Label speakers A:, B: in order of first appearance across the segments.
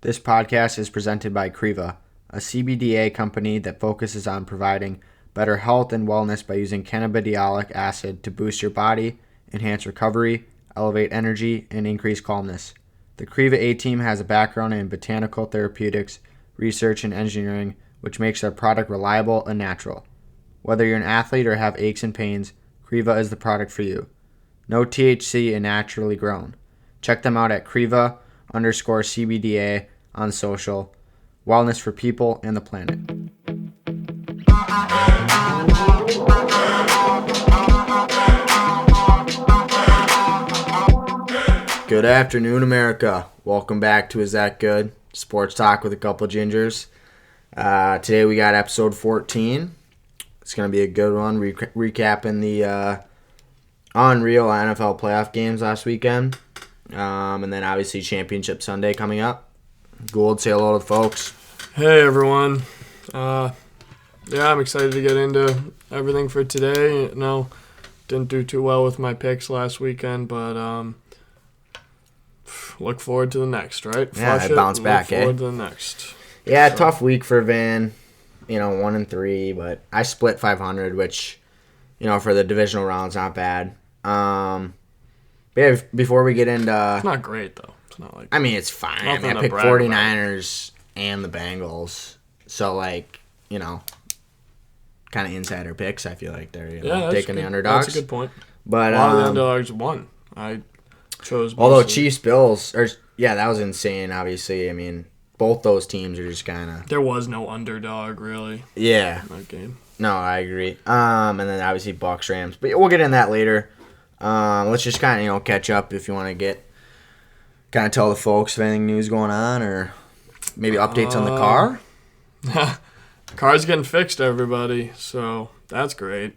A: This podcast is presented by Creva, a CBDA company that focuses on providing better health and wellness by using cannabidiolic acid to boost your body, enhance recovery, elevate energy, and increase calmness. The Creva A team has a background in botanical therapeutics, research, and engineering, which makes their product reliable and natural. Whether you're an athlete or have aches and pains, Creva is the product for you. No THC and naturally grown. Check them out at Creva_CBDA on social. Wellness for people and the planet. Good afternoon, America. Welcome back to Is That Good? Sports Talk with a couple gingers. Today we got episode 14. It's going to be a good one, recapping the unreal NFL playoff games last weekend. And then obviously Championship Sunday coming up. Gould, say hello to the folks.
B: Hey everyone. I'm excited to get into everything for today. Didn't do too well with my picks last weekend, but look forward to the next, right?
A: Yeah, I bounced back,
B: Look forward to the next.
A: Yeah, tough week for Van. 1-3, but I split 500, which, for the divisional round's not bad. Before we get into...
B: It's not great, though. It's not like...
A: it's fine. I picked 49ers and the Bengals. So, kind of insider picks, I feel like they're taking the underdogs.
B: That's a good point.
A: But,
B: a lot of the underdogs won. I chose...
A: Although Chiefs-Bills... that was insane, obviously. Both those teams are just kind of...
B: There was no underdog, really.
A: Yeah.
B: In that game.
A: No, I agree. And then obviously Bucs-Rams. But we'll get in that later. Let's just kind of, catch up if you want to kind of tell the folks if anything new's going on or maybe updates on the car.
B: Car's getting fixed, everybody, so that's great.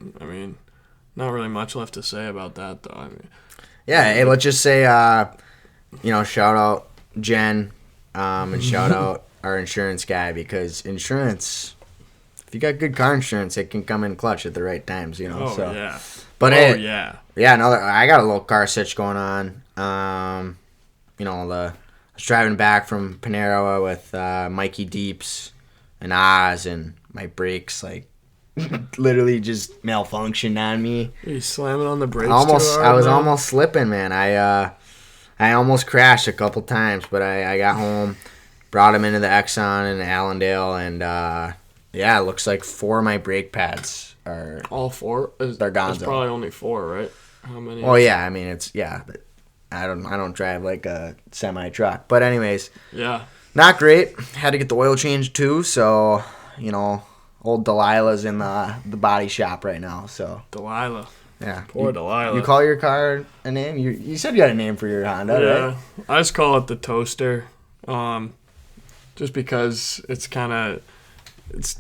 B: Not really much left to say about that, though.
A: Hey, let's just say, shout out Jen and shout out our insurance guy because insurance, if you got good car insurance, it can come in clutch at the right times,
B: yeah.
A: But
B: yeah.
A: Yeah, I got a little car sitch going on. I was driving back from Panera with Mikey Deeps and Oz, and my brakes literally just malfunctioned on me.
B: Are you slamming on the brakes?
A: I was almost slipping, man. I almost crashed a couple times, but I got home, brought him into the Exxon in Allendale, and it looks like 4 of my brake pads are
B: all 4.
A: They're gone.
B: It's probably only 4, right? How many?
A: Oh yeah, but I don't drive like a semi truck. But anyways,
B: yeah,
A: not great. Had to get the oil change too. So old Delilah's in the body shop right now. So
B: Delilah.
A: Yeah,
B: poor Delilah.
A: You call your car a name? You said you had a name for your Honda, right?
B: Yeah, I just call it the Toaster. Just because it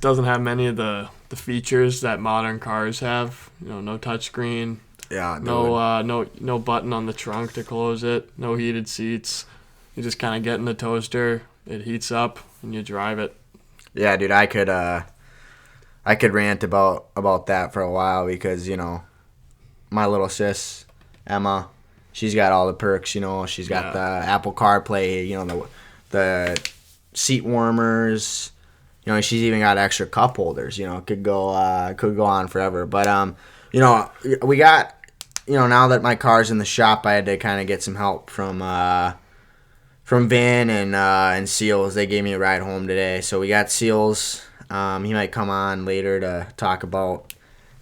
B: doesn't have many of the features that modern cars have. No touchscreen.
A: Yeah.
B: No button on the trunk to close it. No heated seats. You just kind of get in the toaster. It heats up and you drive it.
A: Yeah, dude. I could rant about that for a while because my little sis Emma, she's got all the perks. She's got the Apple CarPlay. The seat warmers. She's even got extra cup holders. Could go on forever. But we got now that my car's in the shop, I had to kind of get some help from Van and Seals. They gave me a ride home today, so we got Seals. He might come on later to talk about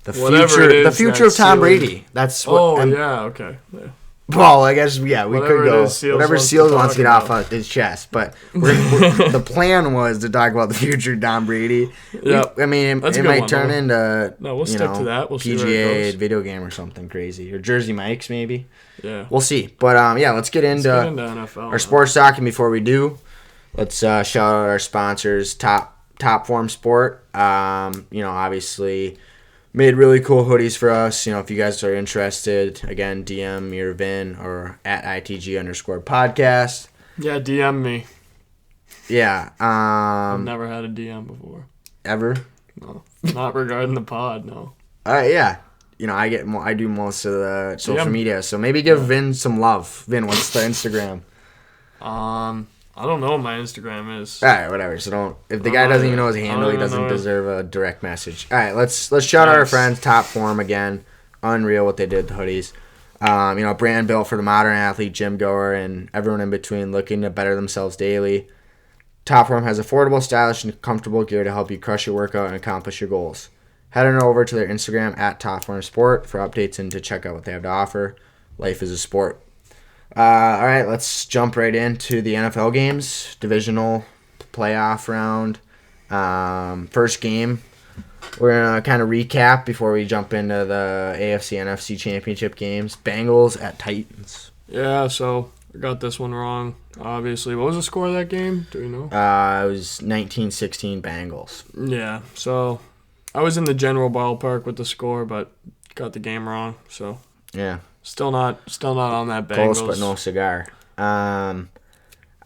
A: the future of Tom Brady. That's what.
B: Okay. Yeah.
A: Well, I guess, we could go. Whatever Seals wants to get
B: about.
A: off his chest. But the plan was to talk about the future of Tom Brady.
B: Yeah.
A: It might turn into
B: we'll stick to that. We'll see where it goes.
A: PGA video game or something crazy. Or Jersey Mike's, maybe.
B: Yeah.
A: We'll see. But, let's get into
B: NFL,
A: our sports talk. And before we do, let's shout out our sponsors, Top Form Sport. Obviously... made really cool hoodies for us. If you guys are interested, again, DM me or Vin or at @ITG_podcast.
B: Yeah, DM me.
A: Yeah.
B: I've never had a DM before.
A: Ever?
B: No. Not regarding the pod, no.
A: Yeah. I do most of the social media, so maybe give Vin some love. Vin, what's the Instagram?
B: I don't know what my Instagram is.
A: All right, whatever. So don't. If the guy doesn't even know his handle, he doesn't deserve a direct message. All right, let's shout out our friends. Top Form again. Unreal what they did with the hoodies. Brand built for the modern athlete, gym goer, and everyone in between looking to better themselves daily. Top Form has affordable, stylish, and comfortable gear to help you crush your workout and accomplish your goals. Head on over to their Instagram at Top Form Sport for updates and to check out what they have to offer. Life is a sport. All right, let's jump right into the NFL games. Divisional playoff round. First game. We're going to kind of recap before we jump into the AFC NFC championship games. Bengals at Titans.
B: Yeah, so I got this one wrong, obviously. What was the score of that game? Do you know?
A: It was 19-16 Bengals.
B: Yeah, so I was in the general ballpark with the score, but got the game wrong. So
A: yeah,
B: still not on that Bengals.
A: Close, but no cigar. I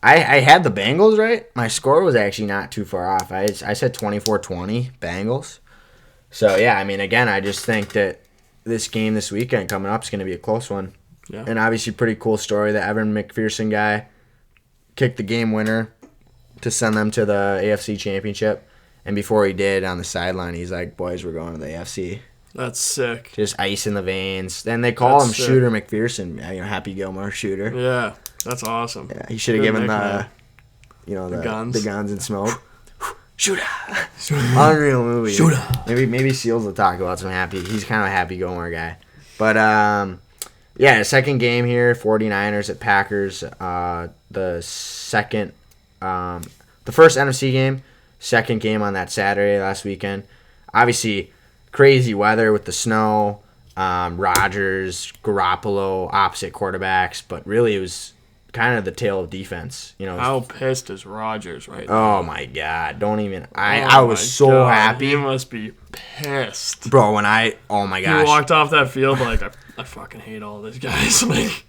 A: had the Bengals right. My score was actually not too far off. I said 24-20 Bengals. So, yeah, I mean, again, I just think that this game this weekend coming up is going to be a close one.
B: Yeah.
A: And obviously pretty cool story. The Evan McPherson guy kicked the game winner to send them to the AFC Championship. And before he did, on the sideline, he's like, boys, we're going to the AFC.
B: That's sick.
A: Just ice in the veins. Then they call him sick. Shooter McPherson. Happy Gilmore Shooter.
B: Yeah, that's awesome.
A: Yeah, he should have given the
B: guns.
A: The guns and smoke. Shooter. Unreal movie.
B: Shooter.
A: Maybe Seals will talk about some happy. He's kind of a happy Gilmore guy. But second game here, 49ers at Packers. The first NFC game, second game on that Saturday last weekend. Obviously, crazy weather with the snow. Rodgers, Garoppolo, opposite quarterbacks, but really it was kind of the tale of defense.
B: How pissed is Rodgers right now?
A: Oh my God! Don't even. I was so happy.
B: He must be pissed,
A: bro. Oh my gosh!
B: He walked off that field like I fucking hate all these guys.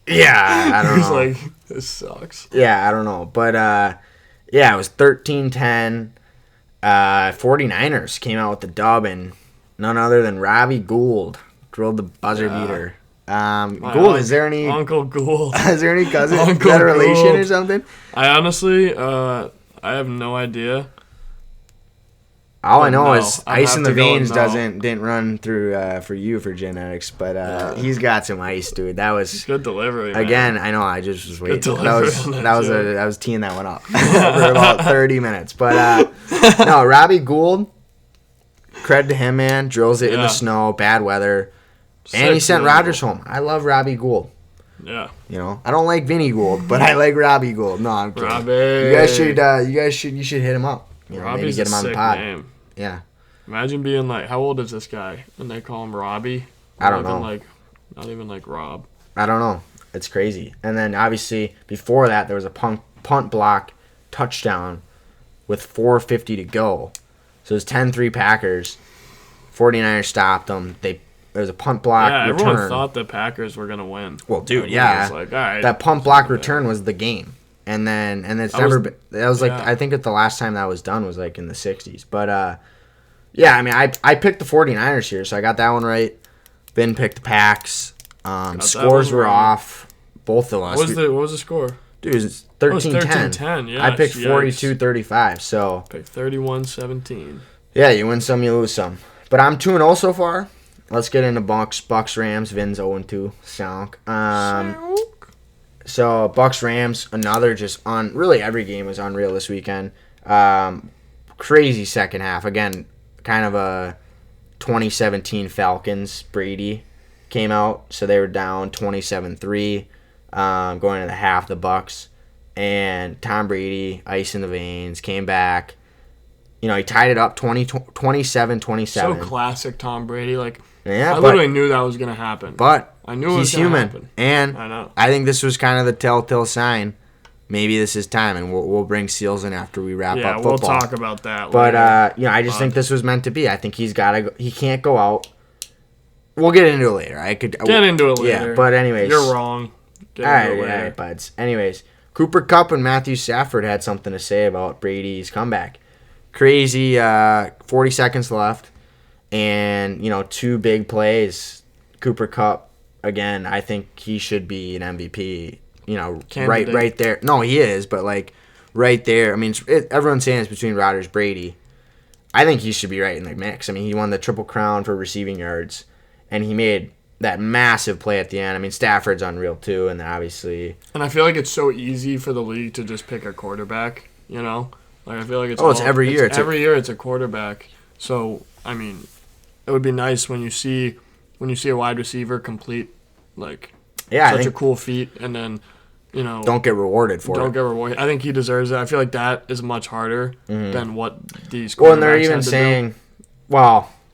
A: Yeah, I don't know.
B: He's like, this sucks.
A: Yeah, I don't know, but it was 13-10. 49ers came out with the dub, and none other than Robbie Gould drilled the buzzer beater. Gould, is there any
B: Uncle Gould?
A: Is there any cousin? Is that a relation or something?
B: I honestly, I have no idea.
A: All I know is ice in the veins didn't run through for genetics, but he's got some ice, dude. That was
B: good delivery.
A: Again, man. I know. I just was waiting. I was teeing that one up for about 30 minutes, but no, Robbie Gould. Credit to him, man. Drills it in the snow, bad weather. And he sent Rodgers home. I love Robbie Gould.
B: Yeah.
A: I don't like Vinny Gould, but I like Robbie Gould. No, I'm kidding.
B: Robbie.
A: You should hit him up. Maybe get him on the pod.
B: Name.
A: Yeah.
B: Imagine being like, how old is this guy? And they call him Robbie.
A: I don't know.
B: Not even like Rob.
A: I don't know. It's crazy. And then obviously before that there was a punt block touchdown with 4:50 to go. So it was 10-3 Packers. 49ers stopped them. There was a punt block return.
B: Everyone thought the Packers were going to win.
A: Well, dude, yeah.
B: Was like, all right,
A: that punt block return was the game. And it's never been. That was I think the last time that was done was like in the 60s. But, I mean, I picked the 49ers here, so I got that one right. Ben picked the Packs. Scores were off. Both of us.
B: What was the score?
A: Dude, it was 13-10.
B: Yeah,
A: I picked 42-35, so.
B: Picked 31-17.
A: Yeah, you win some, you lose some. But I'm 2-0 so far. Let's get into Bucks Rams. Vin's 0-2. Sonk. So Bucks Rams, another just on. Really, every game was unreal this weekend. Crazy second half. Again, kind of a 2017 Falcons. Brady came out, so they were down 27-3, going into the half. The Bucks and Tom Brady, ice in the veins, came back. He tied it up 27-27.
B: So classic Tom Brady.
A: I
B: literally knew that was going to happen.
A: But
B: I knew
A: he's human.
B: Happen.
A: And
B: I know.
A: I think this was kind of the telltale sign. Maybe this is time, and we'll bring Seals in after we wrap up football.
B: Yeah, we'll talk about that
A: later. But, I just think this was meant to be. I think he can't go out. We'll get into it later.
B: Get into it later.
A: Yeah, but anyways.
B: You're wrong.
A: All right, buds. Anyways, Cooper Kupp and Matthew Stafford had something to say about Brady's comeback. Crazy, 40 seconds left, and, two big plays. Cooper Kupp, again, I think he should be an MVP, right there. No, he is, but, right there. I mean, everyone's saying it's between Rodgers Brady. I think he should be right in the mix. I mean, he won the Triple Crown for receiving yards, and he made that massive play at the end. I mean, Stafford's unreal too, and then obviously.
B: And I feel like it's so easy for the league to just pick a quarterback. You know, like I feel like it's
A: it's every year.
B: Every year it's a quarterback. So I mean, it would be nice when you see a wide receiver complete such a cool feat, and then
A: don't get rewarded for it.
B: Don't get rewarded. I think he deserves it. I feel like that is much harder than what these.
A: Well, and they're even saying,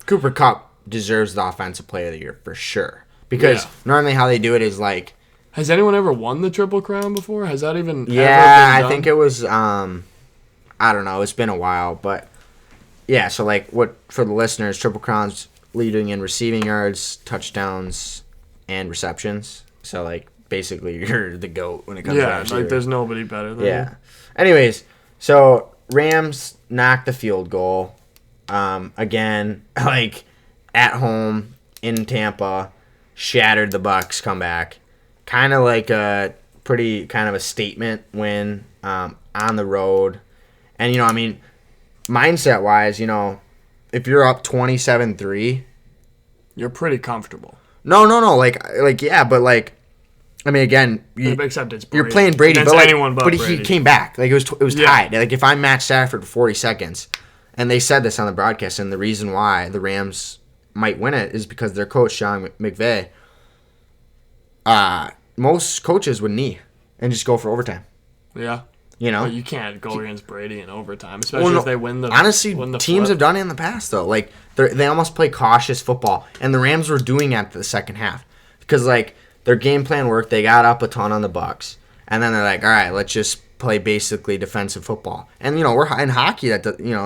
A: Cooper Kupp deserves the offensive player of the year for sure, because normally how they do it is like.
B: Has anyone ever won the Triple Crown before? Has that even?
A: Yeah,
B: ever been done?
A: I think it was. I don't know. It's been a while, but yeah. So what for the listeners? Triple Crowns leading in receiving yards, touchdowns, and receptions. So basically you're the GOAT when it comes to that.
B: Yeah, there's nobody better than you.
A: Anyways, so Rams knocked the field goal. Again, at home in Tampa, shattered the Bucs comeback. Kind of a pretty kind of a statement win on the road. And, I mean, mindset-wise, if you're up 27-3.
B: You're pretty comfortable.
A: No. Yeah, but, I mean, again,
B: except it's Brady.
A: You're playing Brady, but
B: anyone but
A: Brady. He came back. It was tied. If I'm Matt Stafford for 40 seconds, and they said this on the broadcast, and the reason why the Rams might win it is because their coach, Sean McVay, most coaches would knee and just go for overtime.
B: Yeah. But you can't go against Brady in overtime, especially if they win the.
A: Honestly, teams have done it in the past though. They almost play cautious football, and the Rams were doing that the second half because their game plan worked. They got up a ton on the Bucs, and then they're like, all right, let's just play basically defensive football. And we're in hockey.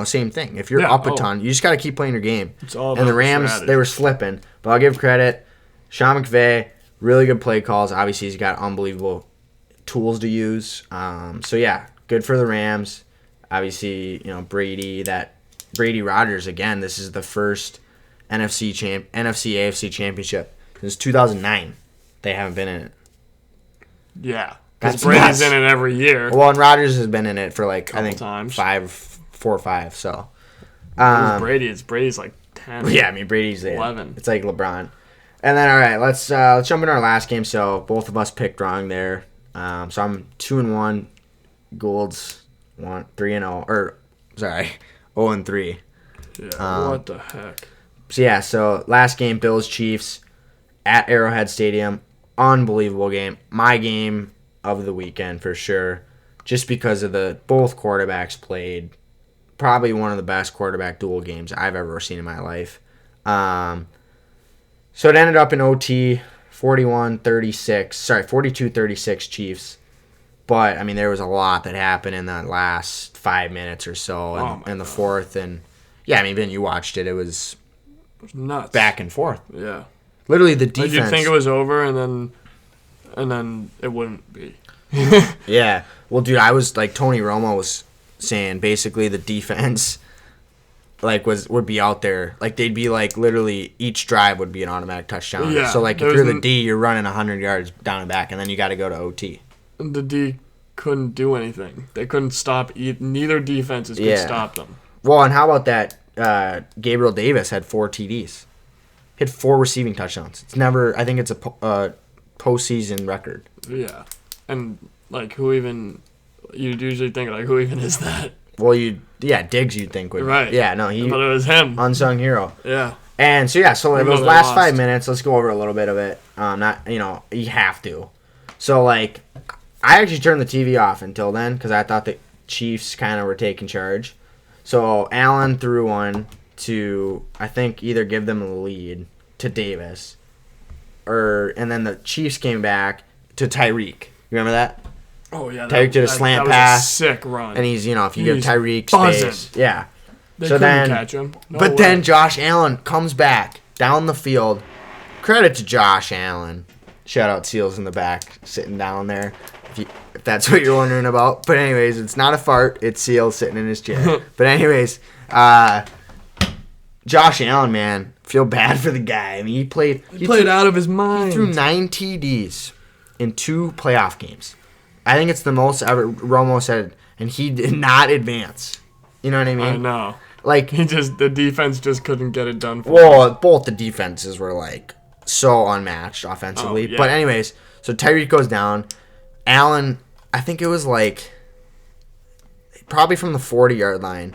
A: Same thing. If you're up a ton, you just got to keep playing your game.
B: It's all about
A: and the Rams,
B: strategy.
A: They were slipping, but I'll give credit. Sean McVay, really good play calls. Obviously, he's got unbelievable tools to use. So yeah, good for the Rams. Obviously, Brady Rodgers again. This is the first NFC AFC championship since 2009. They haven't been in it.
B: Yeah, because Brady's in it every year.
A: Well, and Rodgers has been in it for I think
B: times.
A: 4 or 5. So
B: Brady's 10.
A: Yeah, I mean Brady's
B: 11.
A: It's like LeBron. And then all right, let's jump into our last game. So both of us picked wrong there. So I'm 2-1. Gould's 3-0, or sorry, 0-3.
B: Yeah, what the heck?
A: So last game, Bills Chiefs at Arrowhead Stadium, unbelievable game. My game of the weekend for sure, just because of both quarterbacks played probably one of the best quarterback duel games I've ever seen in my life. So it ended up in OT, 42-36 Chiefs. But, I mean, there was a lot that happened in the last 5 minutes or so in the fourth. And, yeah, I mean, Ben, you watched it. It was
B: nuts.
A: Back and forth.
B: Yeah.
A: Literally the defense.
B: You'd think it was over, and then it wouldn't be.
A: Yeah. Well, dude, I was, Tony Romo was saying, basically the defense, would be out there. They'd be, literally each drive would be an automatic touchdown.
B: Yeah.
A: So, if you're the D, you're running 100 yards down and back, and then you got to go to OT.
B: The D couldn't do anything. They couldn't stop. Neither defenses could stop them.
A: Well, and how about that? Gabriel Davis had 4 TDs. He had 4 receiving touchdowns. It's never. I think it's a postseason record.
B: Yeah, and who even? You'd usually think who even is that?
A: Well, Diggs you'd think would.
B: Right.
A: Yeah, no,
B: but it was him.
A: Unsung hero.
B: Yeah.
A: And so those last 5 minutes, let's go over a little bit of it. You have to. So I actually turned the TV off until then because I thought the Chiefs kind of were taking charge. So Allen threw one to, I think, either give them a lead to Davis, and then the Chiefs came back to Tyreek. You remember that?
B: Oh, yeah.
A: Tyreek did a slant
B: that
A: pass.
B: Was a sick run.
A: And if you give Tyreek
B: buzzing.
A: space. Yeah.
B: They couldn't catch him.
A: Then Josh Allen comes back down the field. Credit to Josh Allen. Shout out Seals in the back, sitting down there. If that's what you're wondering about. But anyways, it's not a fart. It's Seals sitting in his chair. But anyways, Josh Allen, man, feel bad for the guy. I mean, he played
B: out of his mind.
A: He threw 9 TDs in 2 playoff games. I think it's the most ever. Romo said and he did not advance. You know what I mean?
B: I know.
A: Like,
B: The defense just couldn't get it done for him.
A: well, both the defenses were like so unmatched offensively.
B: Oh, yeah.
A: But anyways, so Tyreek goes down. Allen, I think it was like probably from the 40-yard line.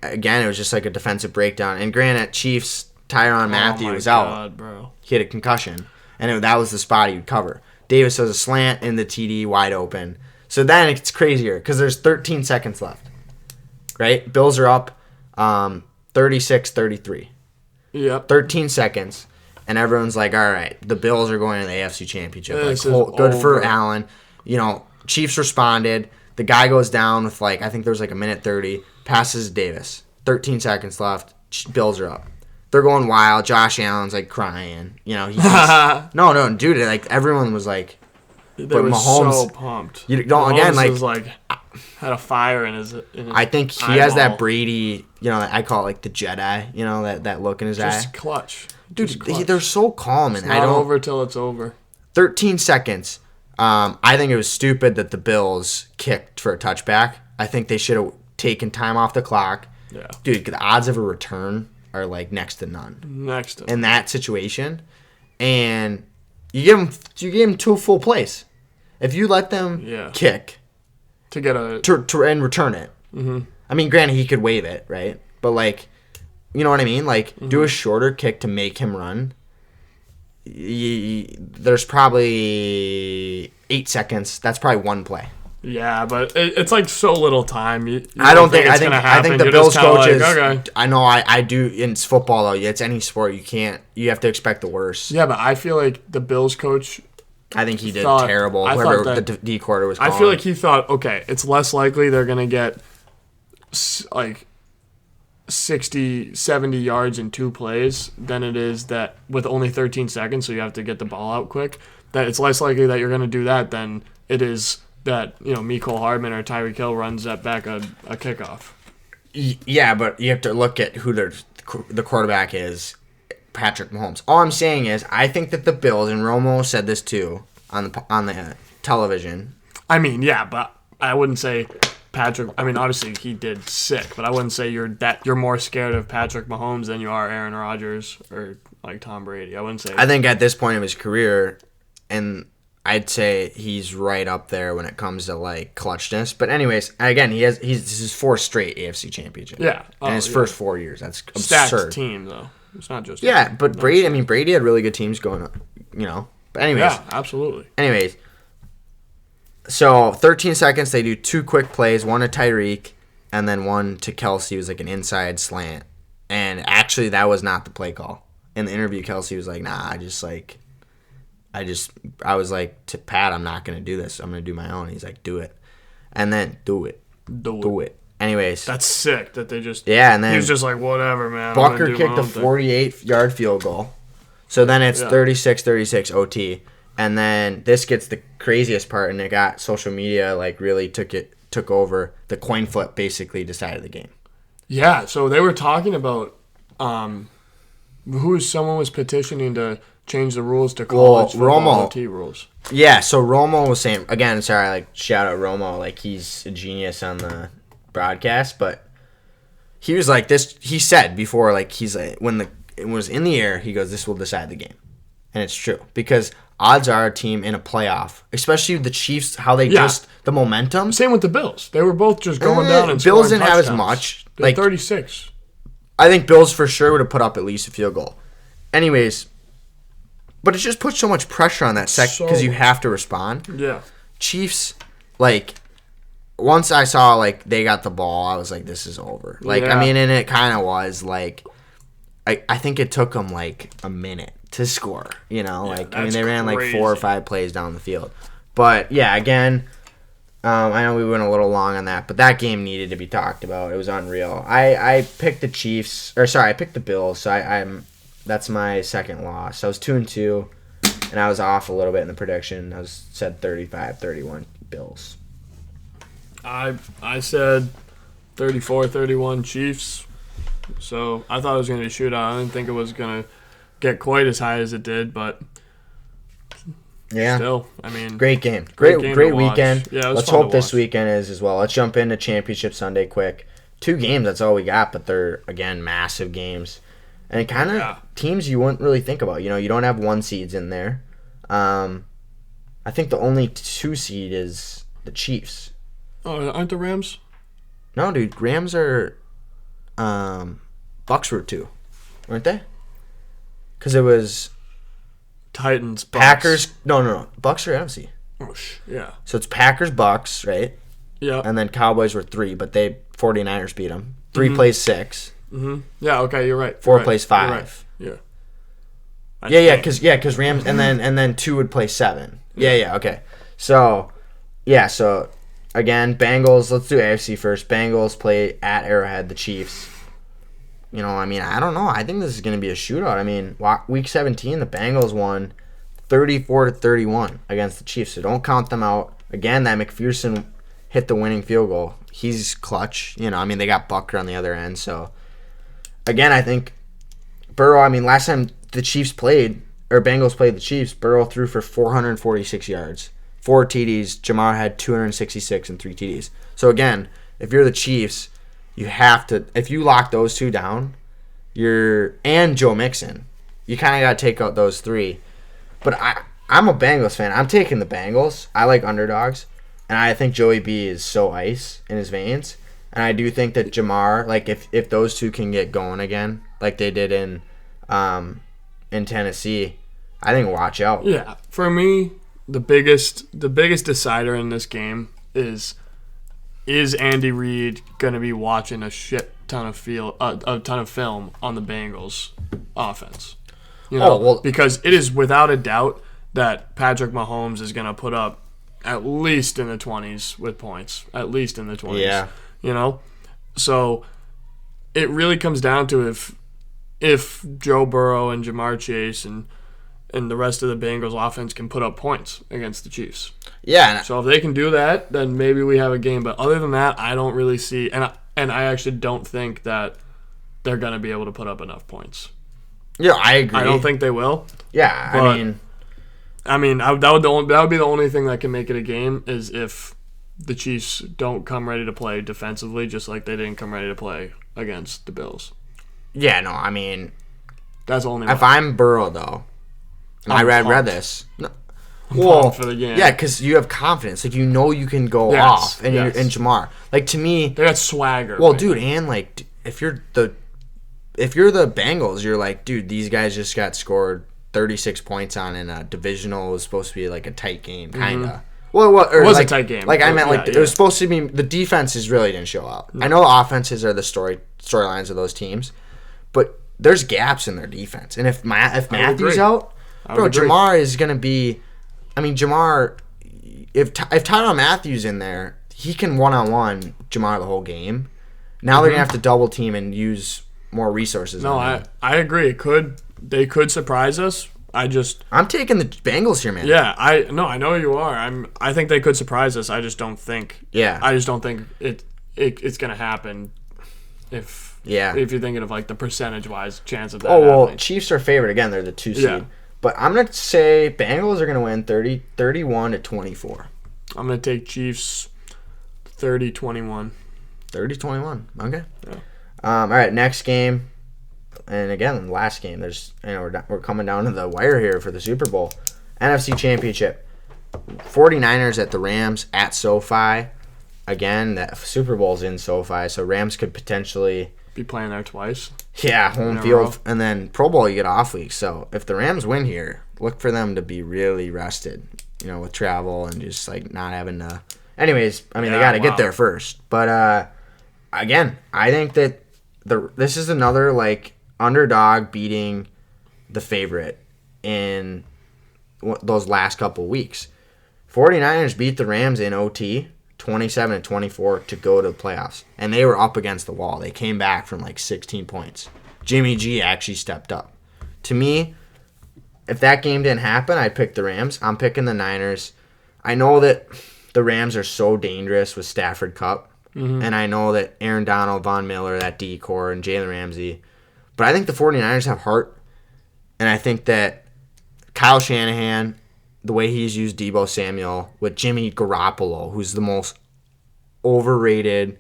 A: Again, it was just like a defensive breakdown. And granted, Chiefs Tyrann Mathieu was out.
B: Bro.
A: He had a concussion, and that was the spot he would cover. Davis has a slant in the TD wide open. So then it's crazier because there's 13 seconds left. Right? Bills are up 36-33.
B: Yep.
A: 13 seconds, and everyone's like, all right, the Bills are going to the AFC Championship.
B: This
A: Like,
B: is
A: good for
B: over.
A: Allen. You know, Chiefs responded. The guy goes down with, like, I think there was like a minute 30. Passes Davis. 13 seconds left. Bills are up. They're going wild. Josh Allen's, like, crying. You know, no, dude, like, everyone was like,
B: They
A: but
B: were
A: Mahomes,
B: so pumped.
A: you don't,
B: Mahomes
A: again, like,
B: was like had a fire in his
A: I think he has
B: eyeball.
A: that Brady, you know, I call it like the Jedi, you know, that look in his
B: Just
A: eye.
B: clutch.
A: Dude,
B: Just clutch.
A: they're so calm, and
B: It's
A: I
B: not
A: don't.
B: over till it's over.
A: 13 seconds. I think it was stupid that the Bills kicked for a touchback. I think they should have taken time off the clock.
B: Yeah.
A: Dude, the odds of a return are like next to none
B: Next.
A: in that situation. And you give them 2 full plays. If you let them kick
B: To get a
A: to and return it. Mm-hmm. I mean, granted, he could waive it, right? But, like, you know what I mean? Like, do a shorter kick to make him run. There's probably 8 seconds. That's probably one play.
B: yeah, but it's like so little time. You
A: I don't think.
B: it's
A: I think.
B: gonna
A: I
B: happen.
A: think the
B: You're
A: Bills
B: just kinda
A: coaches.
B: Like, okay.
A: I know. I do. It's football though. It's any sport. You can't. You have to expect the worst.
B: Yeah, but I feel like the Bills coach.
A: I think he did
B: thought-
A: terrible.
B: I
A: Whoever
B: thought
A: the D quarter was.
B: I
A: Calling.
B: feel like he thought, okay, it's less likely they're gonna get like 60, 70 yards in 2 plays than it is that with only 13 seconds, so you have to get the ball out quick. That it's less likely that you're going to do that than it is that, you know, Mecole Hardman or Tyreek Hill runs that back a kickoff.
A: Yeah, but you have to look at who the quarterback is. Patrick Mahomes. All I'm saying is, I think that the Bills, and Romo said this too on the television.
B: I mean, yeah, but I wouldn't say Patrick. I mean, obviously he did sick, but I wouldn't say you're more scared of Patrick Mahomes than you are Aaron Rodgers or like Tom Brady. I wouldn't say.
A: I think at this point of his career, and I'd say he's right up there when it comes to like clutchness. But anyways, again, this is his 4th straight AFC championship.
B: Yeah,
A: in his first 4 years. That's
B: stacked
A: absurd.
B: team though. It's not just
A: But Brady. I mean, Brady had really good teams going on. You know. But anyways.
B: Yeah, absolutely.
A: Anyways. So 13 seconds. They do 2 quick plays. One to Tyreek, and then one to Kelsey. It was like an inside slant. And actually, that was not the play call. In the interview, Kelsey was like, "Nah, I was like to Pat, I'm not gonna do this. I'm gonna do my own." He's like, "Do it," and then do it. Anyways,
B: That's sick that they just.
A: yeah, and then
B: He was just like, whatever, man.
A: Bucker kicked a 48-yard field goal. So then it's 36-36 OT. And then this gets the craziest part, and it got social media like really took over. The coin flip basically decided the game.
B: Yeah, so they were talking about someone was petitioning to change the rules to college football OT rules.
A: Yeah, so Romo was saying, again, sorry, like shout out Romo, like he's a genius on the broadcast, but he was like this. He said before, like he's like when it was in the air, he goes, "This will decide the game," and it's true because odds are a team in a playoff, especially the Chiefs, how they just the momentum.
B: Same with the Bills. They were both just going down and
A: Bills
B: scoring
A: didn't have as
B: touchdowns.
A: much.
B: They're
A: Like
B: 36.
A: I think Bills for sure would have put up at least a field goal. Anyways, but it just puts so much pressure on that second because you have to respond.
B: Yeah.
A: Chiefs, like, once I saw, like, they got the ball, I was like, this is over. Like, I mean, and it kind of was, like, I think it took them, like, a minute to score, you know? Like, I mean, they ran, like, 4 or 5 plays down the field. But, yeah, again, I know we went a little long on that, but that game needed to be talked about. It was unreal. I picked the Chiefs, I picked the Bills, so that's my second loss. I was 2-2, and I was off a little bit in the prediction. I said 35-31 Bills.
B: I said 34-31 Chiefs. So I thought it was going to be a shootout. I didn't think it was going to get quite as high as it did, but
A: Yeah.
B: Still, I mean,
A: Great game.
B: Great
A: Great
B: game to
A: weekend.
B: watch. Yeah, it was
A: Let's
B: fun to
A: hope this
B: watch.
A: weekend is as well. Let's jump into Championship Sunday quick. 2 games, that's all we got, but they're, again, massive games. And kind of teams you wouldn't really think about. You don't have 1 seeds in there. I think the only 2 seed is the Chiefs.
B: Oh, aren't the Rams?
A: No, dude. Rams are Bucks were 2, weren't they? Because it was
B: Titans, Bucks.
A: Packers. No. Bucks are NFC.
B: Oh, yeah.
A: So it's Packers, Bucks, right?
B: Yeah.
A: And then Cowboys were 3, but 49ers beat them. 3 plays 6.
B: Mm-hmm. Yeah. Okay, you're right.
A: 4 plays 5.
B: Right.
A: Yeah. Because Rams and then 2 would play 7. Yeah. Okay. So again, Bengals. Let's do AFC first. Bengals play at Arrowhead, the Chiefs. I don't know. I think this is going to be a shootout. I mean, week 17, the Bengals won 34-31 against the Chiefs. So don't count them out. Again, that McPherson hit the winning field goal. He's clutch. They got Bucker on the other end. So, again, I think Burrow, last time the Bengals played the Chiefs, Burrow threw for 446 yards, 4 TDs. Jamar had 266 and 3 TDs. So, again, if you're the Chiefs, you have to, if you lock those 2 down, and Joe Mixon, you kind of got to take out those 3. But I'm a Bengals fan. I'm taking the Bengals. I like underdogs. And I think Joey B is so ice in his veins. And I do think that Jamar, like if those 2 can get going again, like they did in Tennessee, I think watch out.
B: Yeah. For me, the biggest decider in this game is Andy Reid going to be watching a ton of film on the Bengals offense? Because it is without a doubt that Patrick Mahomes is going to put up at least in the 20s with points. At least in the 20s.
A: Yeah.
B: So it really comes down to if Joe Burrow and Jamar Chase and the rest of the Bengals offense can put up points against the Chiefs.
A: Yeah.
B: So if they can do that, then maybe we have a game. But other than that, I don't really see, and I actually don't think that they're going to be able to put up enough points.
A: Yeah, I agree.
B: I don't think they will.
A: Yeah,
B: that would be the only thing that can make it a game is if the Chiefs don't come ready to play defensively, just like they didn't come ready to play against the Bills.
A: Yeah, no,
B: that's the only.
A: If I'm Burrow though, I read this. No.
B: For the game.
A: Yeah, because you have confidence. Like, you can go off. And Jamar. Like, to me...
B: They got swagger.
A: Well, dude, and, like, if you're the Bengals, you're like, dude, these guys just got scored 36 points on in a divisional. It was supposed to be, like, a tight game, kind of.
B: Mm-hmm. Well, it was a tight game.
A: Like, I meant, it was supposed to be... The defenses really didn't show out. No. I know the offenses are the storylines of those teams, but there's gaps in their defense. And if Matthew's out, bro, Jamar is going to be... Jamar, if Tyrann Mathieu's in there, he can one-on-one Jamar the whole game. Now they're going to have to double team and use more resources.
B: No, I agree. They could surprise us. I'm
A: taking the Bengals here, man.
B: Yeah, I know you are. I think they could surprise us. I just don't think it's going to happen if you're thinking of like the percentage-wise chance of that happening.
A: Well, Chiefs are favored. Again, they're the 2 seed. Yeah. But I'm going to say Bengals are going to win 31-24. I'm
B: going to take Chiefs 30-21.
A: 30-21. Okay.
B: Yeah.
A: All right, next game. And again, last game. There's we're coming down to the wire here for the Super Bowl. NFC Championship. 49ers at the Rams at SoFi. Again, that Super Bowl's in SoFi, so Rams could potentially
B: be playing there twice.
A: Yeah, home field. And then Pro Bowl, you get off week. So if the Rams win here, look for them to be really rested, with travel and just like not having to. Anyways, they got to get there first. But again, I think that this is another like underdog beating the favorite in those last couple weeks. 49ers beat the Rams in OT. 27-24 to go to the playoffs. And they were up against the wall. They came back from like 16 points. Jimmy G actually stepped up. To me, if that game didn't happen, I'd pick the Rams. I'm picking the Niners. I know that the Rams are so dangerous with Stafford Kupp. Mm-hmm. And I know that Aaron Donald, Von Miller, that D-core, and Jalen Ramsey. But I think the 49ers have heart. And I think that Kyle Shanahan, the way he's used Deebo Samuel with Jimmy Garoppolo, who's the most overrated.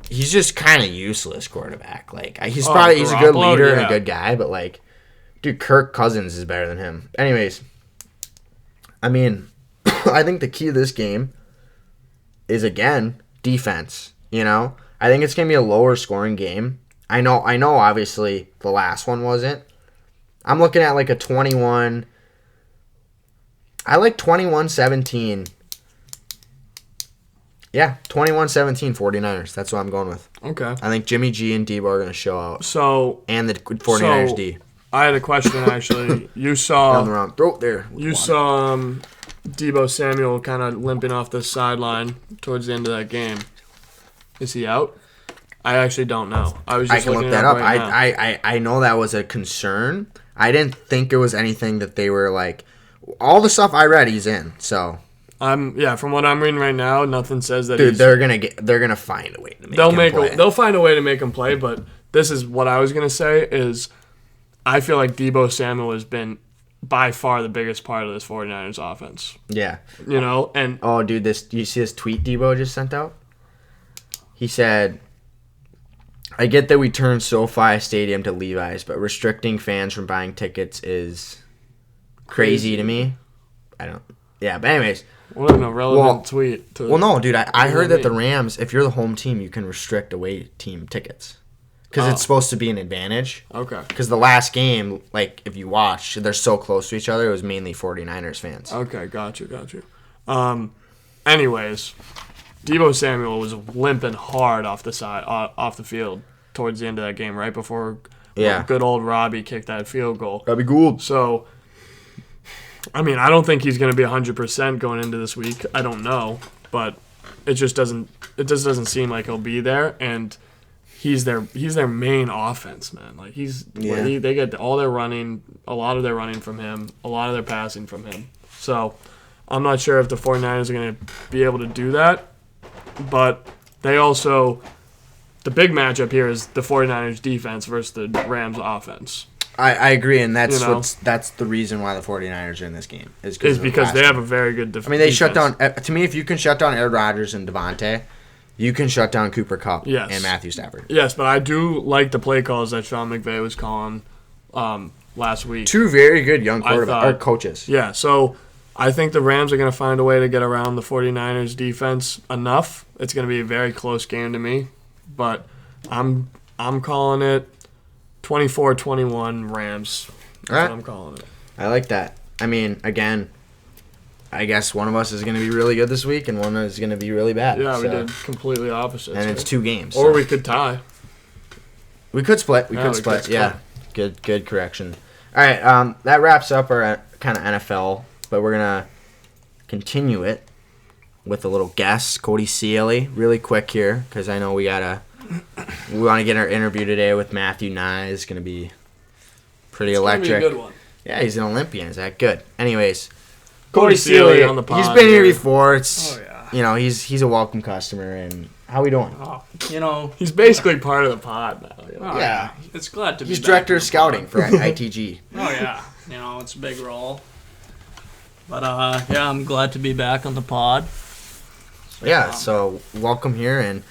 A: He's just kind of useless quarterback. Like he's a good leader and a good guy, but like, dude, Kirk Cousins is better than him. Anyways, I mean, I think the key to this game is again defense. You know, I think it's gonna be a lower scoring game. I know. Obviously, the last one wasn't. I'm looking at like a 21. I like 21-17. Yeah, 21-17 49ers. That's what I'm going with.
B: Okay.
A: I think Jimmy G and Deebo are going to show out.
B: So
A: and the 49ers D.
B: I had a question actually. You saw
A: down the wrong throat there.
B: You saw Deebo Samuel kind of limping off the sideline towards the end of that game. Is he out? I actually don't know. I can
A: look that up. I know that was a concern. I didn't think it was anything that they were like. All the stuff I read, he's in. So.
B: From what I'm reading right now, nothing says that.
A: Dude, they're gonna find a way to make him play.
B: They'll find a way to make him play. But this is what I was gonna say is, I feel like Deebo Samuel has been by far the biggest part of this 49ers offense.
A: Yeah.
B: You know, and
A: oh, dude, do you see this tweet Deebo just sent out? He said, "I get that we turned SoFi Stadium to Levi's, but restricting fans from buying tickets is crazy to me." I don't. Yeah, but anyways.
B: What an irrelevant tweet.
A: No, dude, I heard that the Rams, if you're the home team, you can restrict away team tickets. Because it's supposed to be an advantage.
B: Okay.
A: Because the last game, like, if you watch, they're so close to each other, it was mainly 49ers fans.
B: Okay, got you. Anyways, Deebo Samuel was limping hard off the field towards the end of that game, right before good old Robbie kicked that field goal.
A: Robbie Gould.
B: So, I mean, I don't think he's going to be 100% going into this week. I don't know, but it just doesn't seem like he'll be there, and he's their main offense, man. Like they get all their running, a lot of their running from him, a lot of their passing from him. So, I'm not sure if the 49ers are going to be able to do that, but they also the big matchup here is the 49ers defense versus the Rams offense.
A: I agree, and that's the reason why the 49ers are in this game. Is
B: because they have a very good defense.
A: I mean, they shut down. To me, if you can shut down Aaron Rodgers and Devontae, you can shut down Cooper Kupp and Matthew Stafford.
B: Yes, but I do like the play calls that Sean McVay was calling last week.
A: Two very good young coaches.
B: Yeah, so I think the Rams are going to find a way to get around the 49ers defense enough. It's going to be a very close game to me, but I'm calling it 24-21 Rams. That's what I'm calling it.
A: I like that. I mean, again, I guess one of us is going to be really good this week and one is going to be really bad.
B: Yeah, we did completely opposite.
A: And it's 2 games.
B: Or we could tie.
A: We could split. We could split. Yeah. Good correction. All right, that wraps up our kind of NFL, but we're going to continue it with a little guest, Cody Sealy, really quick here because I know we want to get our interview today with Matthew Nye. It's going to be pretty electric.
B: Gonna be a good one.
A: Yeah, he's an Olympian. Is that good? Anyways,
B: Cody Sealy on the pod.
A: He's been here before. He's a welcome customer. And how we doing?
B: He's basically part of the pod now.
C: Yeah, it's glad to be.
A: He's director of scouting for ITG.
C: Oh yeah, it's a big role. But I'm glad to be back on the pod.
A: So welcome here, and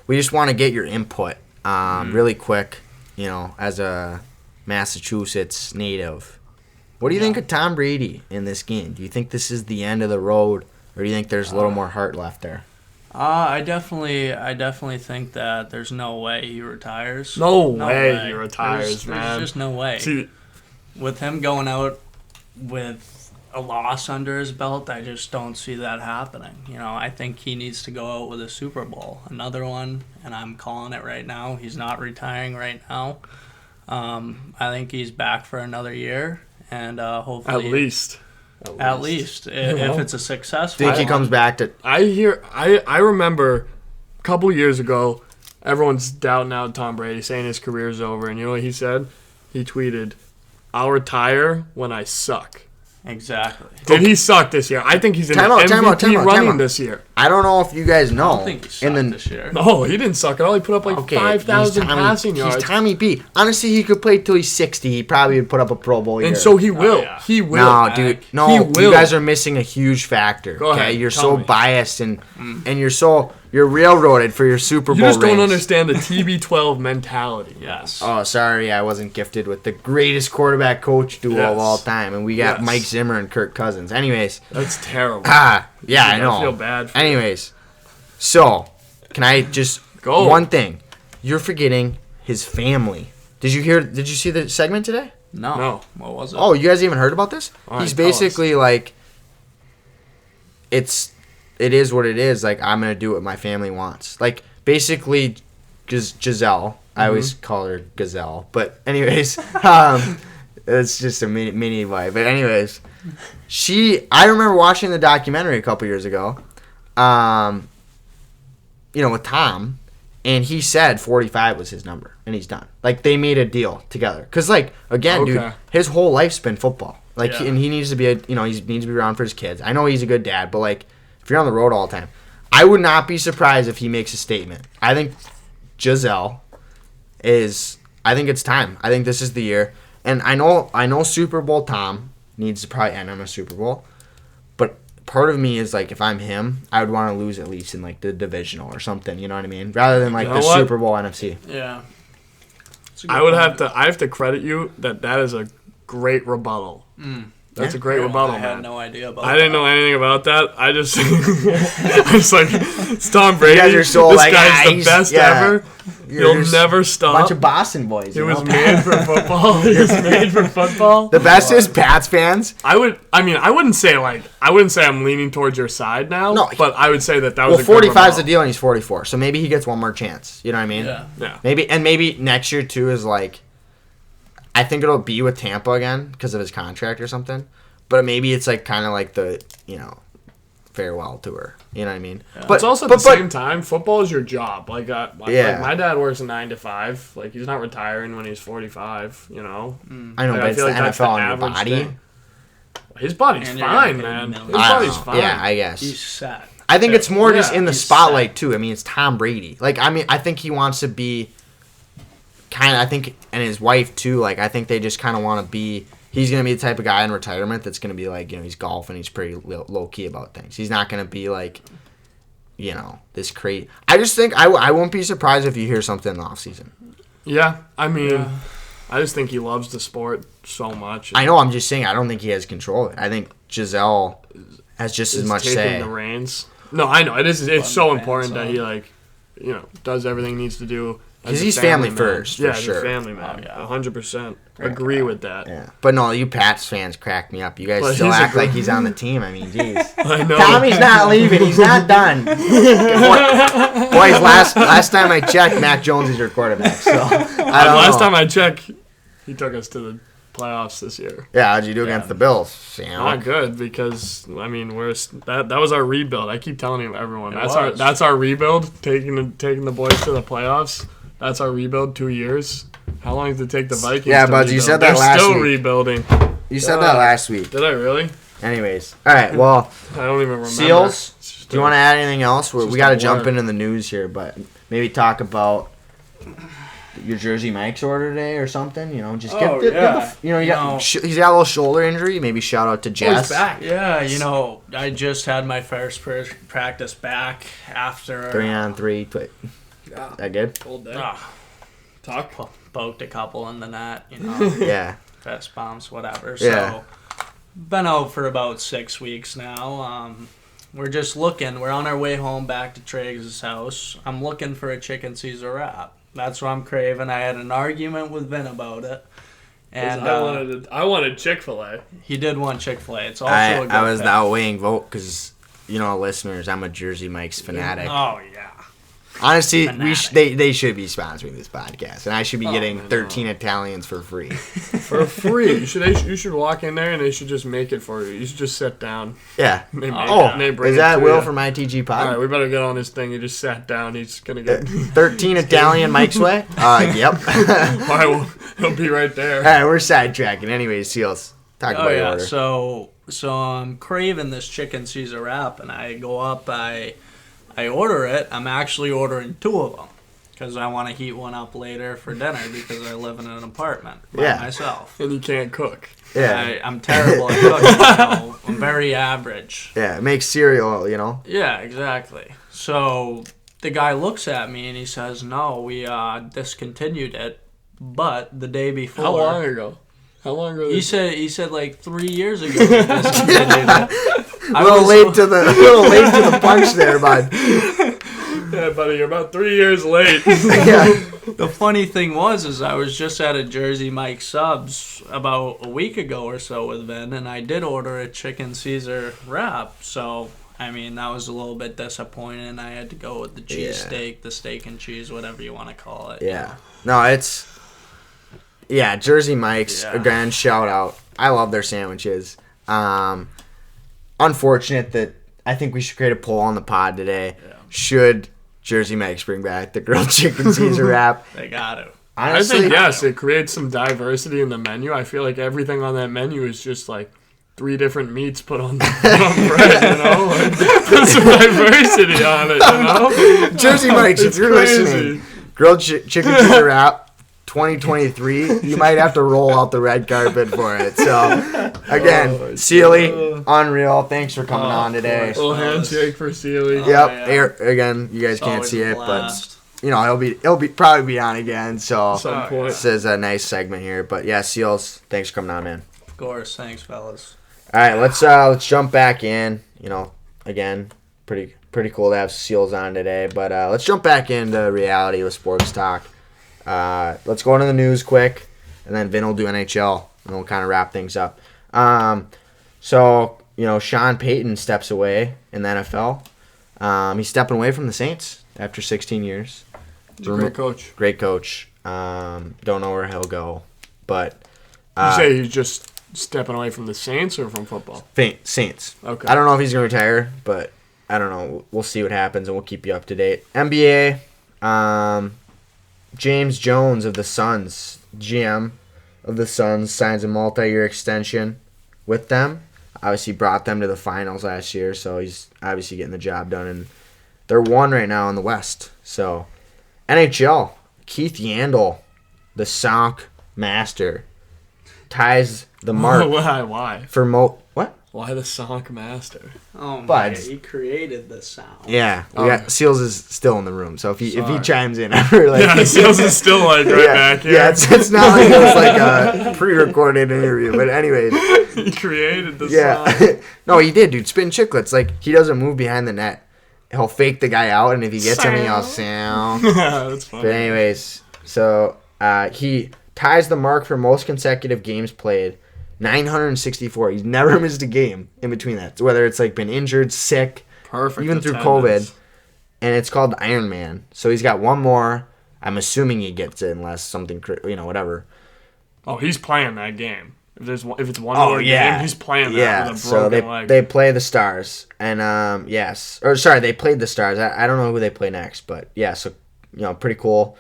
A: we just want to get your input really quick, as a Massachusetts native. What do you think of Tom Brady in this game? Do you think this is the end of the road, or do you think there's a little more heart left there?
C: I definitely think that there's no way he retires.
B: No way he retires, man.
C: There's just no way.
B: See,
C: with him going out with a loss under his belt, I just don't see that happening. I think he needs to go out with a Super Bowl, another one, and I'm calling it right now. He's not retiring right now. I think he's back for another year, and hopefully at least if it's a successful.
A: Think he comes back to?
B: I remember a couple years ago, everyone's doubting out Tom Brady, saying his career's over, and you know what he said? He tweeted, "I'll retire when I suck."
C: Exactly.
B: Did he suck this year? I think he's in the MVP running this year.
A: I don't know if you guys know.
C: I don't think he sucked this year.
B: No, he didn't suck at all. He put up like 5,000 passing yards.
A: He's Tommy B. Honestly, he could play till he's 60. He probably would put up a Pro Bowl year.
B: And so he will.
C: Yeah.
B: He will.
A: No, dude. No, you guys are missing a huge factor.
B: Go ahead.
A: You're
B: Tell
A: so
B: me.
A: biased and you're railroaded for your Super Bowl
B: You just don't
A: rings.
B: understand the TB12 mentality.
C: Yes.
A: Oh, sorry, I wasn't gifted with the greatest quarterback coach duo of all time, and we got
B: Yes.
A: Mike Zimmer and Kirk Cousins. Anyways,
B: That's terrible.
A: yeah, I know.
B: I feel bad for you.
A: Anyways, so can I just
B: Go.
A: one thing? You're forgetting his family. Did you see the segment today?
B: No.
C: What was it?
A: Oh, you guys even heard about this?
B: All right,
A: He's
B: tell us.
A: basically like, it is what it is. Like, I'm gonna do what my family wants. Like, basically, Giselle. I always call her Gazelle, but anyways, it's just a mini vibe. But anyways, I remember watching the documentary a couple years ago, with Tom, and he said 45 was his number, and he's done. Like, they made a deal together. Cause, like, again, dude, his whole life's been football. Like,
B: Yeah.
A: and he needs to be he needs to be around for his kids. I know he's a good dad, but like, if you're on the road all the time, I would not be surprised if he makes a statement. I think Giselle I think it's time. I think this is the year. And I know Super Bowl Tom needs to probably end on a Super Bowl. But part of me is like, if I'm him, I would want to lose at least in like the divisional or something, you know what I mean? Rather than like
B: You know
A: the
B: what?
A: Super Bowl NFC.
C: Yeah.
B: I have to credit you that is a great rebuttal. That's a great rebuttal,
C: I
B: man.
C: had no idea about
B: I didn't know anything about that. I just, it's Tom Brady.
A: You guys are so
B: this
A: like,
B: guy's the best ever.
A: You're
B: He'll never stop.
A: Bunch of Boston boys.
B: He was made for football. He was made for football.
A: The best is Pats fans.
B: I wouldn't say I'm leaning towards your side now.
A: No,
B: but I would say that was
A: Well,
B: a good
A: 45 is
B: rebuttal.
A: the deal, and he's 44, so maybe he gets one more chance. You know what I mean?
C: Yeah.
B: Yeah.
A: Maybe next year too is like, I think it'll be with Tampa again because of his contract or something. But maybe it's like kind of like the farewell tour. You know what I mean?
B: But it's also at the same time, football is your job. Like, like my dad works a 9 to 5. Like, he's not retiring when he's 45. You know.
A: I know,
B: Like,
A: but it's the
B: that's the
A: NFL on your
B: average
A: body.
B: thing. His body's
C: And you're
B: fine,
C: gonna pay
B: man.
C: millions.
B: His
A: I
B: body's
A: don't know.
B: fine.
A: Yeah, I guess.
C: He's set.
A: I think it's more just in the
C: he's
A: spotlight too. I mean, it's Tom Brady. Like, I mean, I think he wants to be and his wife too. Like, I think they just kind of want to be. He's gonna be the type of guy in retirement that's gonna be like, he's golfing. He's pretty low key about things. He's not gonna be like, this crazy. I just think I won't be surprised if you hear something in the offseason.
B: Yeah, I mean, I just think he loves the sport so much.
A: I know. I'm just saying. I don't think he has control of it. I think Giselle has just as much
B: taking
A: say.
B: the reins. No, I know it is. It's so
C: fans,
B: important that he does everything he needs to do.
A: Because he's family
B: man.
A: first, for
B: yeah,
A: sure.
B: he's a family man.
C: Oh, yeah.
B: 100%. Agree with that.
A: Yeah, but no, you Pats fans crack me up. You guys
B: But
A: still
B: he's a
A: act like
B: gr-
A: he's on the team. I mean, jeez.
B: I know.
A: Tommy's not leaving. He's not done. Boys, last time I checked, Mac Jones is your quarterback. So
B: Last time I checked, he took us to the playoffs this year.
A: Yeah, how'd you do against the Bills, Sam?
B: Not good because that was our rebuild. I keep telling everyone
C: It
B: that's
C: was.
B: our rebuild. Taking the boys to the playoffs. That's our rebuild. 2 years. How long did it take the Vikings?
A: Yeah,
B: to
A: Buds, you
B: rebuild?
A: said that
B: They're
A: last
B: still
A: week.
B: rebuilding.
A: You said that last week.
B: Did I really?
A: Anyways, all right. Well,
B: I don't even remember.
A: Seals. Do you want to add anything else? We
B: just
A: got to
B: a
A: jump
B: word.
A: into the news here, but maybe talk about your Jersey Mike's order today or something. Just
C: Oh,
A: give
C: yeah.
A: he's got a little shoulder injury. Maybe shout out to Jess.
B: back.
C: Yeah, I just had my first practice back after
A: 3-on-3. That good?
B: Old day.
C: Ah,
B: Talk.
C: poked a couple in the net,
A: Yeah.
C: fist bumps, whatever.
A: Yeah.
C: So, been out for about 6 weeks now. We're just looking. We're on our way home back to Triggs' house. I'm looking for a chicken Caesar wrap. That's what I'm craving. I had an argument with Vin about it. And
B: I wanted Chick-fil-A.
C: he did want Chick-fil-A. It's also
A: I
C: a good
A: was
C: pick.
A: the outweighing vote because, listeners, I'm a Jersey Mike's fanatic.
C: Oh, yeah.
A: Honestly,
C: Fanatic.
A: they should be sponsoring this podcast, and I should be getting 13 Italians for free.
B: For free. You should walk in there and they should just make it for you. You should just sit down.
A: Yeah.
B: They make
A: Oh,
B: it, they bring
A: is
B: it
A: that
B: to
A: Will
B: you.
A: from ITG Pod?
B: All right, we better get on this thing. He just sat down. He's gonna get.
A: 13 Italian Mike's way? Yep.
B: All right, well, he'll be right there.
A: All right, we're sidetracking. Anyways, Seals, talk
C: Oh,
A: about your
C: yeah.
A: order.
C: So So I'm craving this chicken Caesar wrap, and I go up, I order it. I'm actually ordering 2 of them because I want to heat one up later for dinner because I live in an apartment by myself.
B: And you can't cook.
A: Yeah.
C: I'm terrible at cooking. I'm very average.
A: Yeah, it makes cereal,
C: Yeah, exactly. So the guy looks at me and he says, "No, we discontinued it, but the day before."
B: How long ago?
C: He said like 3 years ago. We discontinued it.
A: A little late to the punch there, bud.
B: Yeah, buddy, you're about 3 years late.
A: Yeah.
C: The funny thing was I was just at a Jersey Mike Subs about a week ago or so with Vin, and I did order a chicken Caesar wrap. So, I mean, that was a little bit disappointing. I had to go with the cheesesteak, the steak and cheese, whatever you want to call it.
A: Yeah. No, it's... Yeah, Jersey Mike's, again, shout out. I love their sandwiches. Unfortunate that I think we should create a poll on the pod today. Yeah. Should Jersey Mike's bring back the grilled chicken Caesar wrap?
C: They got to.
A: Honestly,
B: I think, yes, it creates some diversity in the menu. I feel like everything on that menu is just like 3 different meats put on bread, Like, put some diversity on it,
A: Jersey Mike's, if you're listening, grilled chicken Caesar wrap, 2023, you might have to roll out the red carpet for it. So, again, Sealy, unreal. Thanks for coming on today.
B: Little handshake for Sealy.
A: Yep. Here, again, you guys can't see it, but it'll probably be on again. So this is a nice segment here. But yeah, Seals, thanks for coming on, man.
C: Of course, thanks, fellas.
A: All right, let's jump back in. Again, pretty cool to have Seals on today. But let's jump back into reality with sports talk. Let's go into the news quick, and then Vin will do NHL, and we'll kind of wrap things up. So, Sean Payton steps away in the NFL. He's stepping away from the Saints after 16 years.
B: He's a great coach.
A: Great coach. Don't know where he'll go, but...
B: you say he's just stepping away from the Saints or from football?
A: Saints.
B: Okay.
A: I don't know if he's going to retire, but I don't know. We'll see what happens, and we'll keep you up to date. NBA... James Jones of the Suns, GM of the Suns, signs a multi-year extension with them. Obviously brought them to the finals last year, so he's obviously getting the job done. And they're 1 right now in the West. So, NHL, Keith Yandel, the Sock Master, ties the mark.
B: Why?
A: For what?
B: Why the Sock Master?
C: Oh my! He created the sound.
A: Yeah, Seals is still in the room, so if he chimes in,
B: Seals is still back here.
A: Yeah, it's not like it was like a pre-recorded interview, but anyways,
B: he created the sound.
A: No, he did, dude. Spin chicklets, like he doesn't move behind the net. He'll fake the guy out, and if he gets him, he'll sound.
B: That's funny.
A: But anyways, so he ties the mark for most consecutive games played. 964. He's never missed a game in between that. Whether it's been injured, sick,
B: perfect,
A: even through COVID. And it's called Iron Man. So he's got 1 more. I'm assuming he gets it unless something, whatever.
B: Oh, he's playing that game. If it's one more game, he's playing that with a broken leg.
A: They play the Stars. And, they played the Stars. I don't know who they play next. But, yeah, so, pretty cool.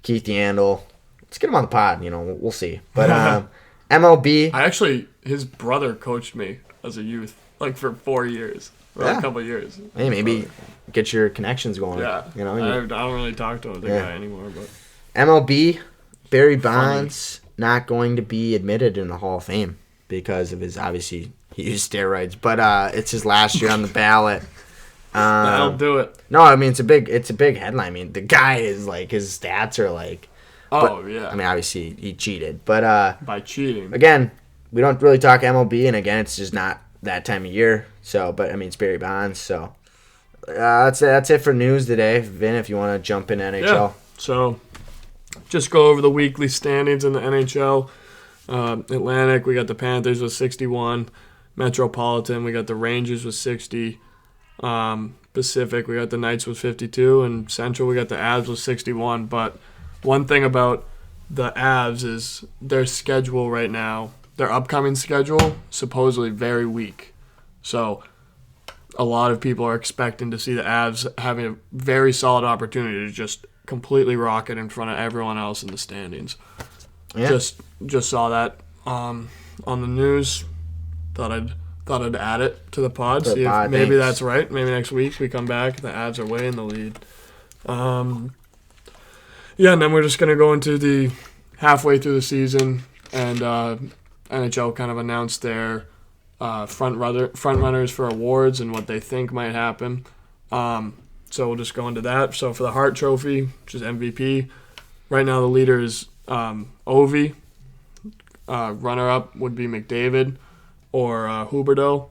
A: Keith Yandel. Let's get him on the pod. We'll see. But, MLB.
B: His brother coached me as a youth, for 4 years. Or a couple of years.
A: Hey, maybe get your connections going.
B: Yeah. I don't really talk to the guy anymore. But
A: MLB, Barry Bonds not going to be admitted in the Hall of Fame because of he used steroids. But it's his last year on the ballot.
B: I'll do it.
A: No, I mean, it's a big headline. I mean, the guy is his stats are
B: yeah.
A: I mean, obviously, he cheated. But
B: by cheating.
A: Again, we don't really talk MLB, and again, it's just not that time of year. So, but, I mean, it's Barry Bonds. So, that's it for news today. Vin, if you want to jump in NHL.
B: Yeah. So, just go over the weekly standings in the NHL. Atlantic, we got the Panthers with 61. Metropolitan, we got the Rangers with 60. Pacific, we got the Knights with 52. And Central, we got the Avs with 61. But one thing about the Avs is their schedule right now, their upcoming schedule, supposedly very weak. So a lot of people are expecting to see the Avs having a very solid opportunity to just completely rocket in front of everyone else in the standings. Yeah. Just saw that on the news. Thought I'd thought I'd add it to the pod.
A: To the
B: See if
A: pod,
B: maybe
A: thanks.
B: that's right. Maybe next week we come back. The ads are way in the lead. Yeah, and then we're just going to go into the halfway through the season, and NHL kind of announced their front runners for awards and what they think might happen. So we'll just go into that. So for the Hart Trophy, which is MVP, right now the leader is Ovi. Runner-up would be McDavid or Huberdeau.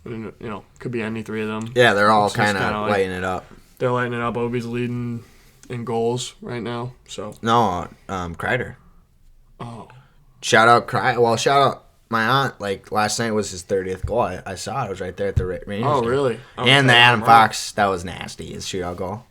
B: And, could be any three of them.
A: Yeah, they're all
B: It's just
A: kind of
B: kinda like-
A: lighting it up.
B: They're lighting it up. Ovi's leading in goals right now. So
A: No, Kreider.
B: oh,
A: Shout out Kreider. Well, shout out my aunt. Like, last night was his 30th goal. I saw it. It was right there at the Rangers
B: oh
A: game.
B: really?
A: And the
B: Okay,
A: Adam
B: wow.
A: Fox, that was nasty. His shootout goal.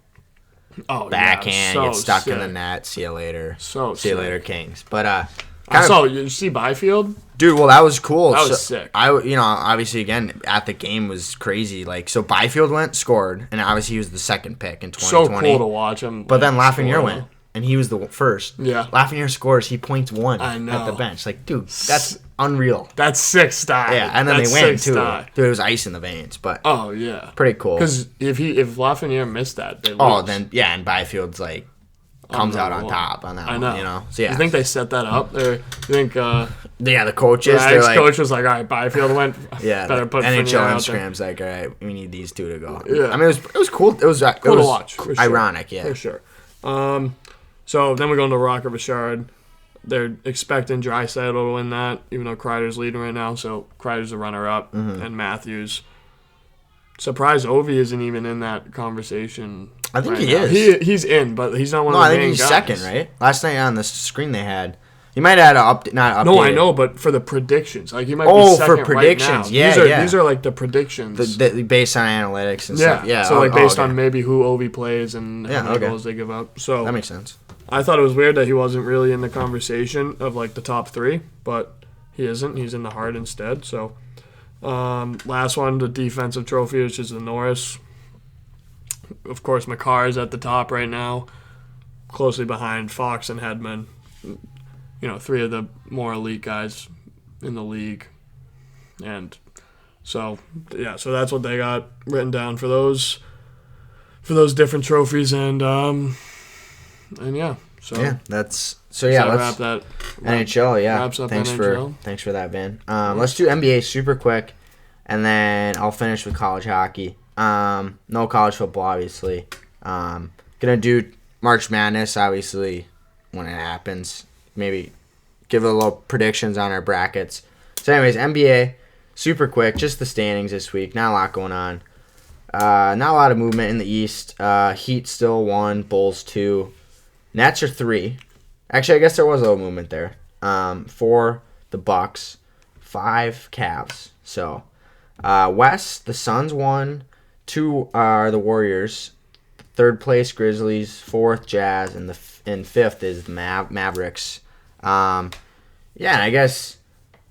B: Oh,
A: Backhand,
B: yeah,
A: get stuck
B: sick.
A: in the net. See you later.
B: So
A: See you
B: sick.
A: later, Kings. But
B: You see Byfield?
A: dude, well, that was cool.
B: That was sick.
A: Obviously, again, at the game was crazy. Like, so Byfield scored, and obviously he was the second pick in
B: So
A: 2020.
B: cool to watch him.
A: But then Lafreniere
B: score.
A: went, and he was the first.
B: Yeah.
A: Lafreniere scores. He points one
B: I
A: at
B: know.
A: the bench. Like, dude, that's unreal.
B: That's sick style.
A: Yeah, and then
B: That's
A: they win
B: sick
A: too.
B: style.
A: Dude, it was ice in the veins, but
B: Oh yeah.
A: pretty cool.
B: Because if Lafreniere missed that, they lose.
A: Oh, then yeah, and Byfield's like comes out on
B: Unbelievable.
A: top on that
B: I
A: one.
B: know.
A: So yeah,
B: You think they set that up? You think
A: yeah, the coaches
B: the
A: they're like,
B: ex-coach was like, all right, Byfield went.
A: yeah,
B: better
A: the
B: put
A: NHL
B: Frenier out there.
A: Instagram's like, all right, we need these two to go.
B: Yeah.
A: I mean, it was cool. It was
B: Cool to watch. For sure.
A: ironic, yeah.
B: For sure. So then we go into Rocket Richard. They're expecting Draisaitl to win that, even though Kreider's leading right now. So Kreider's the runner-up,
A: Mm-hmm.
B: and Matthews. Surprised Ovi isn't even in that conversation.
A: I think
B: right
A: he
B: now.
A: is.
B: He's in, but he's not one
A: No,
B: of
A: I
B: the
A: think
B: main
A: he's
B: guys.
A: second, right? Last night on the screen they had, he might have had not updated.
B: No, I know, but for the predictions, like he might
A: Oh,
B: be second
A: for predictions.
B: right now.
A: Yeah,
B: These are like the predictions.
A: Based on analytics and
B: yeah,
A: stuff. Yeah.
B: So like based
A: okay.
B: on maybe who Ovi plays and
A: Yeah,
B: how many
A: okay.
B: goals they give up. So
A: That makes sense.
B: I thought it was weird that he wasn't really in the conversation of like the top three, but he isn't. He's in the Hart instead. So last one, the defensive trophy, which is the Norris. Of course, Makar is at the top right now, closely behind Fox and Hedman. Three of the more elite guys in the league. And so that's what they got written down for those different trophies. And yeah. So
A: Yeah, that's
B: so
A: yeah.
B: wrap
A: Let's
B: that.
A: NHL. Yeah,
B: wraps up
A: thanks
B: NHL.
A: for that, Van. Let's do NBA super quick, and then I'll finish with college hockey. No college football, obviously. Gonna do March Madness, obviously, when it happens. Maybe give a little predictions on our brackets. So, anyways, NBA super quick. Just the standings this week. Not a lot going on. Not a lot of movement in the East. Heat still 1, Bulls 2. Nets are 3. Actually, I guess there was a little movement there. 4, the Bucks. 5, Cavs. So, West, the Suns 1. 2 are the Warriors. 3rd place, Grizzlies. 4th, Jazz. And 5th is the Mavericks. And I guess,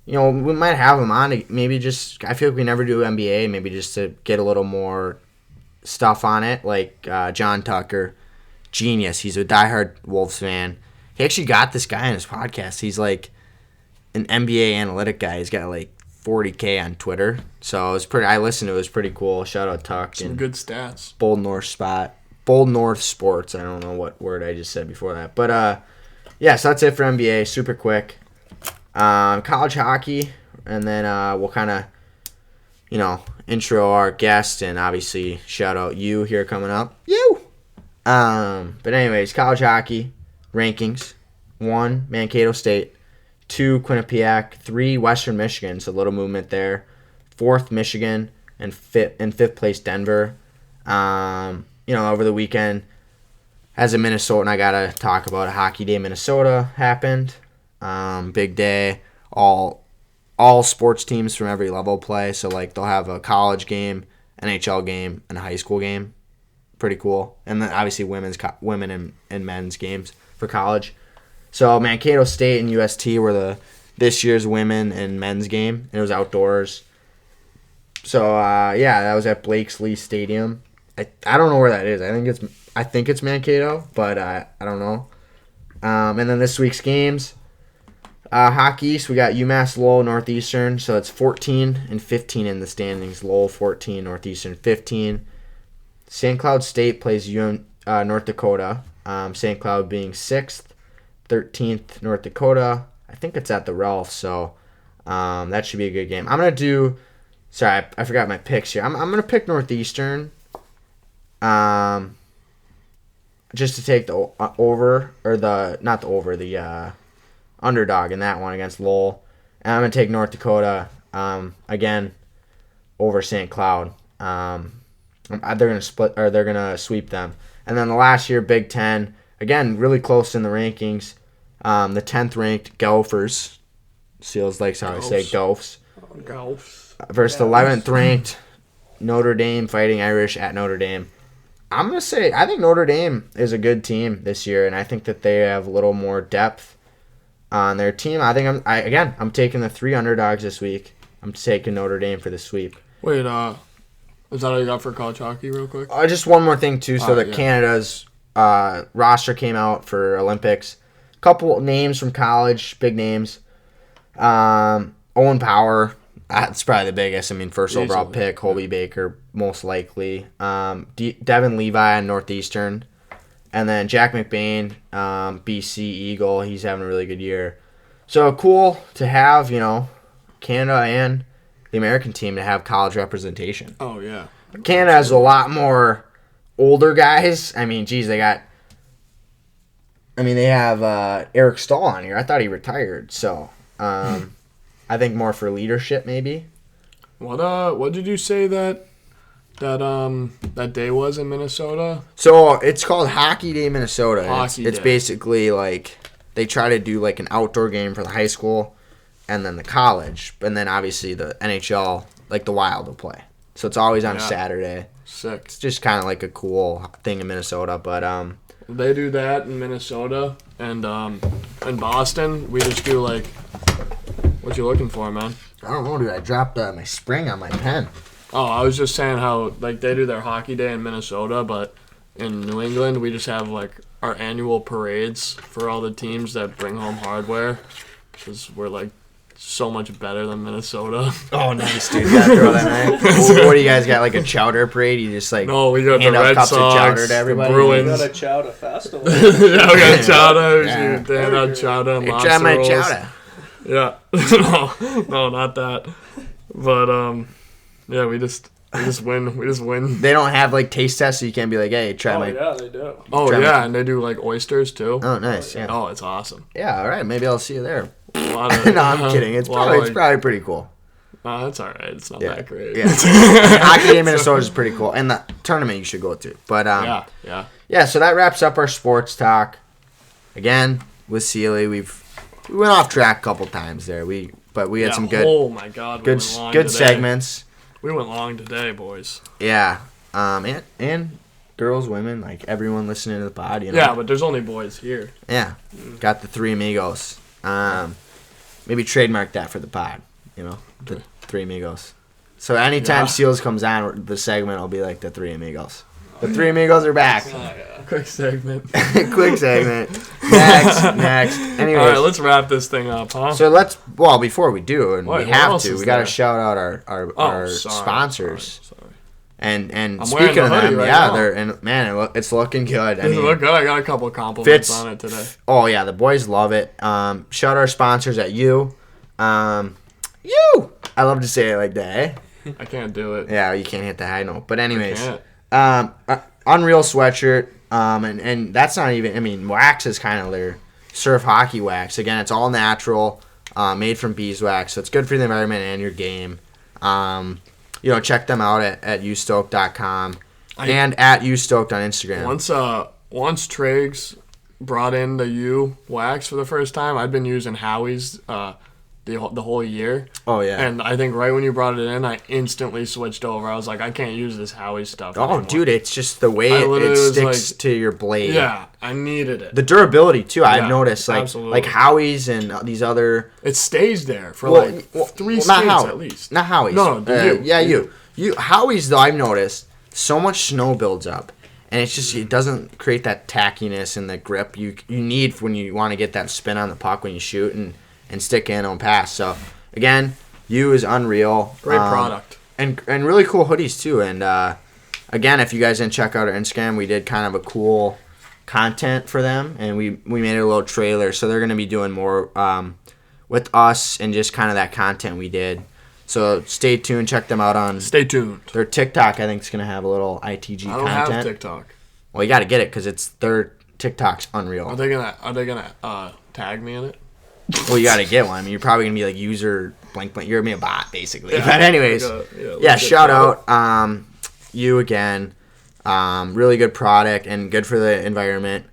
A: we might have them on. Maybe just, I feel like we never do NBA. Maybe just to get a little more stuff on it. Like John Tucker. Genius. He's a diehard Wolves fan. He actually got this guy on his podcast. He's like an NBA analytic guy. He's got like 40K on Twitter. So it was pretty. I listened to it. It was pretty cool. Shout out Tuck.
B: Some
A: and
B: good stats.
A: Bold North Sports. I don't know what word I just said before that. But so that's it for NBA. Super quick. College hockey, and then we'll kind of intro our guest, and obviously shout out you here coming up. You. But anyways, college hockey rankings: 1, Mankato State; 2, Quinnipiac; 3, Western Michigan. So a little movement there. 4th, Michigan, and 5th place, Denver. Over the weekend, as a Minnesotan, I gotta talk about a Hockey Day Minnesota happened. Big day. All sports teams from every level play. So like they'll have a college game, NHL game, and a high school game. Pretty cool. And then obviously women and men's games for college. So Mankato State and UST were this year's women and men's game, and it was outdoors. So that was at Blakesley Stadium. I don't know where that is. I think it's Mankato, but I don't know. And then this week's games. Hockey East, we got UMass Lowell Northeastern, so it's 14 and 15 in the standings. Lowell 14, Northeastern 15. St. Cloud State plays North Dakota. St. Cloud being 6th, 13th North Dakota. I think it's at the Ralph, so that should be a good game. I'm going to do... Sorry, I forgot my picks here. I'm going to pick Northeastern just to take the over, or the underdog in that one against Lowell. And I'm going to take North Dakota, again, over St. Cloud. They're going to sweep them. And then the last year, Big Ten, again, really close in the rankings. The 10th ranked Gophers, Seals likes how I say Gophs, versus the 11th ranked Notre Dame Fighting Irish at Notre Dame. I'm going to say, I think Notre Dame is a good team this year, and I think that they have a little more depth on their team. I think I'm taking the 3 underdogs this week. I'm taking Notre Dame for the sweep.
B: Wait, is that all you got for college hockey real quick?
A: Just one more thing, too. Canada's roster came out for Olympics. A couple names from college, big names. Owen Power, that's probably the biggest. I mean, first overall pick. Hobie Baker, most likely. Devin Levi on Northeastern. And then Jack McBain, BC Eagle. He's having a really good year. So cool to have, Canada and the American team to have college representation.
B: Oh, yeah.
A: Canada has a lot more older guys. I mean, geez, they have Eric Stahl on here. I thought he retired. So I think more for leadership, maybe.
B: What did you say that day was in Minnesota?
A: So it's called Hockey Day Minnesota. It's
B: Day.
A: Basically like they try to do like an outdoor game for the high school and then the college, and then obviously the NHL, like the Wild will play. So it's always on a Saturday.
B: Sick.
A: It's just kind of like a cool thing in Minnesota, but
B: they do that in Minnesota, and in Boston we just do like, what you looking for, man?
A: I don't know, dude. I dropped my spring on my pen.
B: Oh, I was just saying how like they do their hockey day in Minnesota, but in New England we just have like our annual parades for all the teams that bring home hardware, because we're like so much better than Minnesota.
A: Oh, nice, dude. You gotta throw that night. What do you guys got? Like a chowder parade? You just like
B: no, we got
A: hand
B: the
A: out
B: Red
A: cups
B: Sox,
A: of chowder to everybody.
B: Bruins.
C: We got a chowder festival.
B: Yeah, we got chowder.
A: Yeah.
B: They hand out chowder and
A: Hey,
B: lobster
A: try my
B: rolls.
A: chowder.
B: Yeah, no, not that. But yeah, we just win. We just win.
A: They don't have like taste tests, so you can't be like, hey, try my.
C: Yeah, they do.
B: Oh
A: try
B: yeah, and they do like oysters too.
A: Oh, nice. Yeah.
B: Oh, it's awesome.
A: Yeah. All right. Maybe I'll see you there.
B: A lot of,
A: No, I'm kidding. It's probably pretty cool.
B: That's all right. It's not
A: Yeah.
B: that great.
A: Yeah. Hockey Day Minnesota is pretty cool, and the tournament you should go to. But yeah. So that wraps up our sports talk. Again, with Sealy, we went off track a couple times there. But we had some good.
B: Oh my God.
A: Good segments.
B: We went long today, boys.
A: Yeah. And girls, women, like everyone listening to the pod.
B: Yeah, but there's only boys here.
A: Yeah. Got the Three Amigos. Maybe trademark that for the pod. The Three Amigos. So anytime Seals comes on, the segment will be like the Three Amigos. The Three Amigos are back.
B: Quick segment.
A: Quick segment. Next. Anyways.
B: All right, let's wrap this thing up, huh?
A: So before we do, and we have to, we got to shout out our
B: Sorry.
A: sponsors.
B: Sorry.
A: And
B: I'm
A: speaking
B: wearing
A: of
B: the hoodie
A: them,
B: right
A: yeah,
B: now.
A: it's looking good.
B: Does it look good? I got a couple of compliments on it today.
A: Oh yeah, the boys love it. Shout our sponsors at you. I love to say it like that. Eh?
B: I can't do it.
A: Yeah, you can't hit the high note. But anyways,
B: I can't.
A: Unreal sweatshirt. And that's not even. I mean, wax is kind of their surf hockey wax. Again, it's all natural, made from beeswax, so it's good for the environment and your game. Check them out at youstoked.com and at youstoked on Instagram.
B: Once Triggs brought in the U wax for the first time, I'd been using Howie's the whole year.
A: Oh yeah.
B: And I think right when you brought it in, I instantly switched over. I was like, I can't use this Howie stuff
A: Oh,
B: anymore.
A: dude, it's just the way it sticks to your blade.
B: Yeah, I needed it.
A: The durability too. I've noticed,
B: absolutely.
A: like Howie's and these other.
B: It stays there for three skates at least.
A: Not Howie's.
B: No,
A: you. Howie's though, I've noticed so much snow builds up, and it doesn't create that tackiness and the grip you need when you want to get that spin on the puck when you shoot, and and stick in and pass. So again, you is unreal.
B: Great product.
A: And really cool hoodies too. And again, if you guys didn't check out our Instagram, we did kind of a cool content for them, and we made a little trailer. So they're going to be doing more with us and just kind of that content we did. So stay tuned. Check them out on.
B: Stay tuned.
A: Their TikTok, I think, is going to have a little ITG
B: I don't
A: content.
B: have TikTok.
A: Well, you got to get it because it's their TikTok's unreal.
B: Are they gonna tag me in it?
A: Well, you got to get one. I mean, you're probably going to be like user blank. You're going to be a bot, basically. But anyways, shout out you again. Really good product and good for the environment.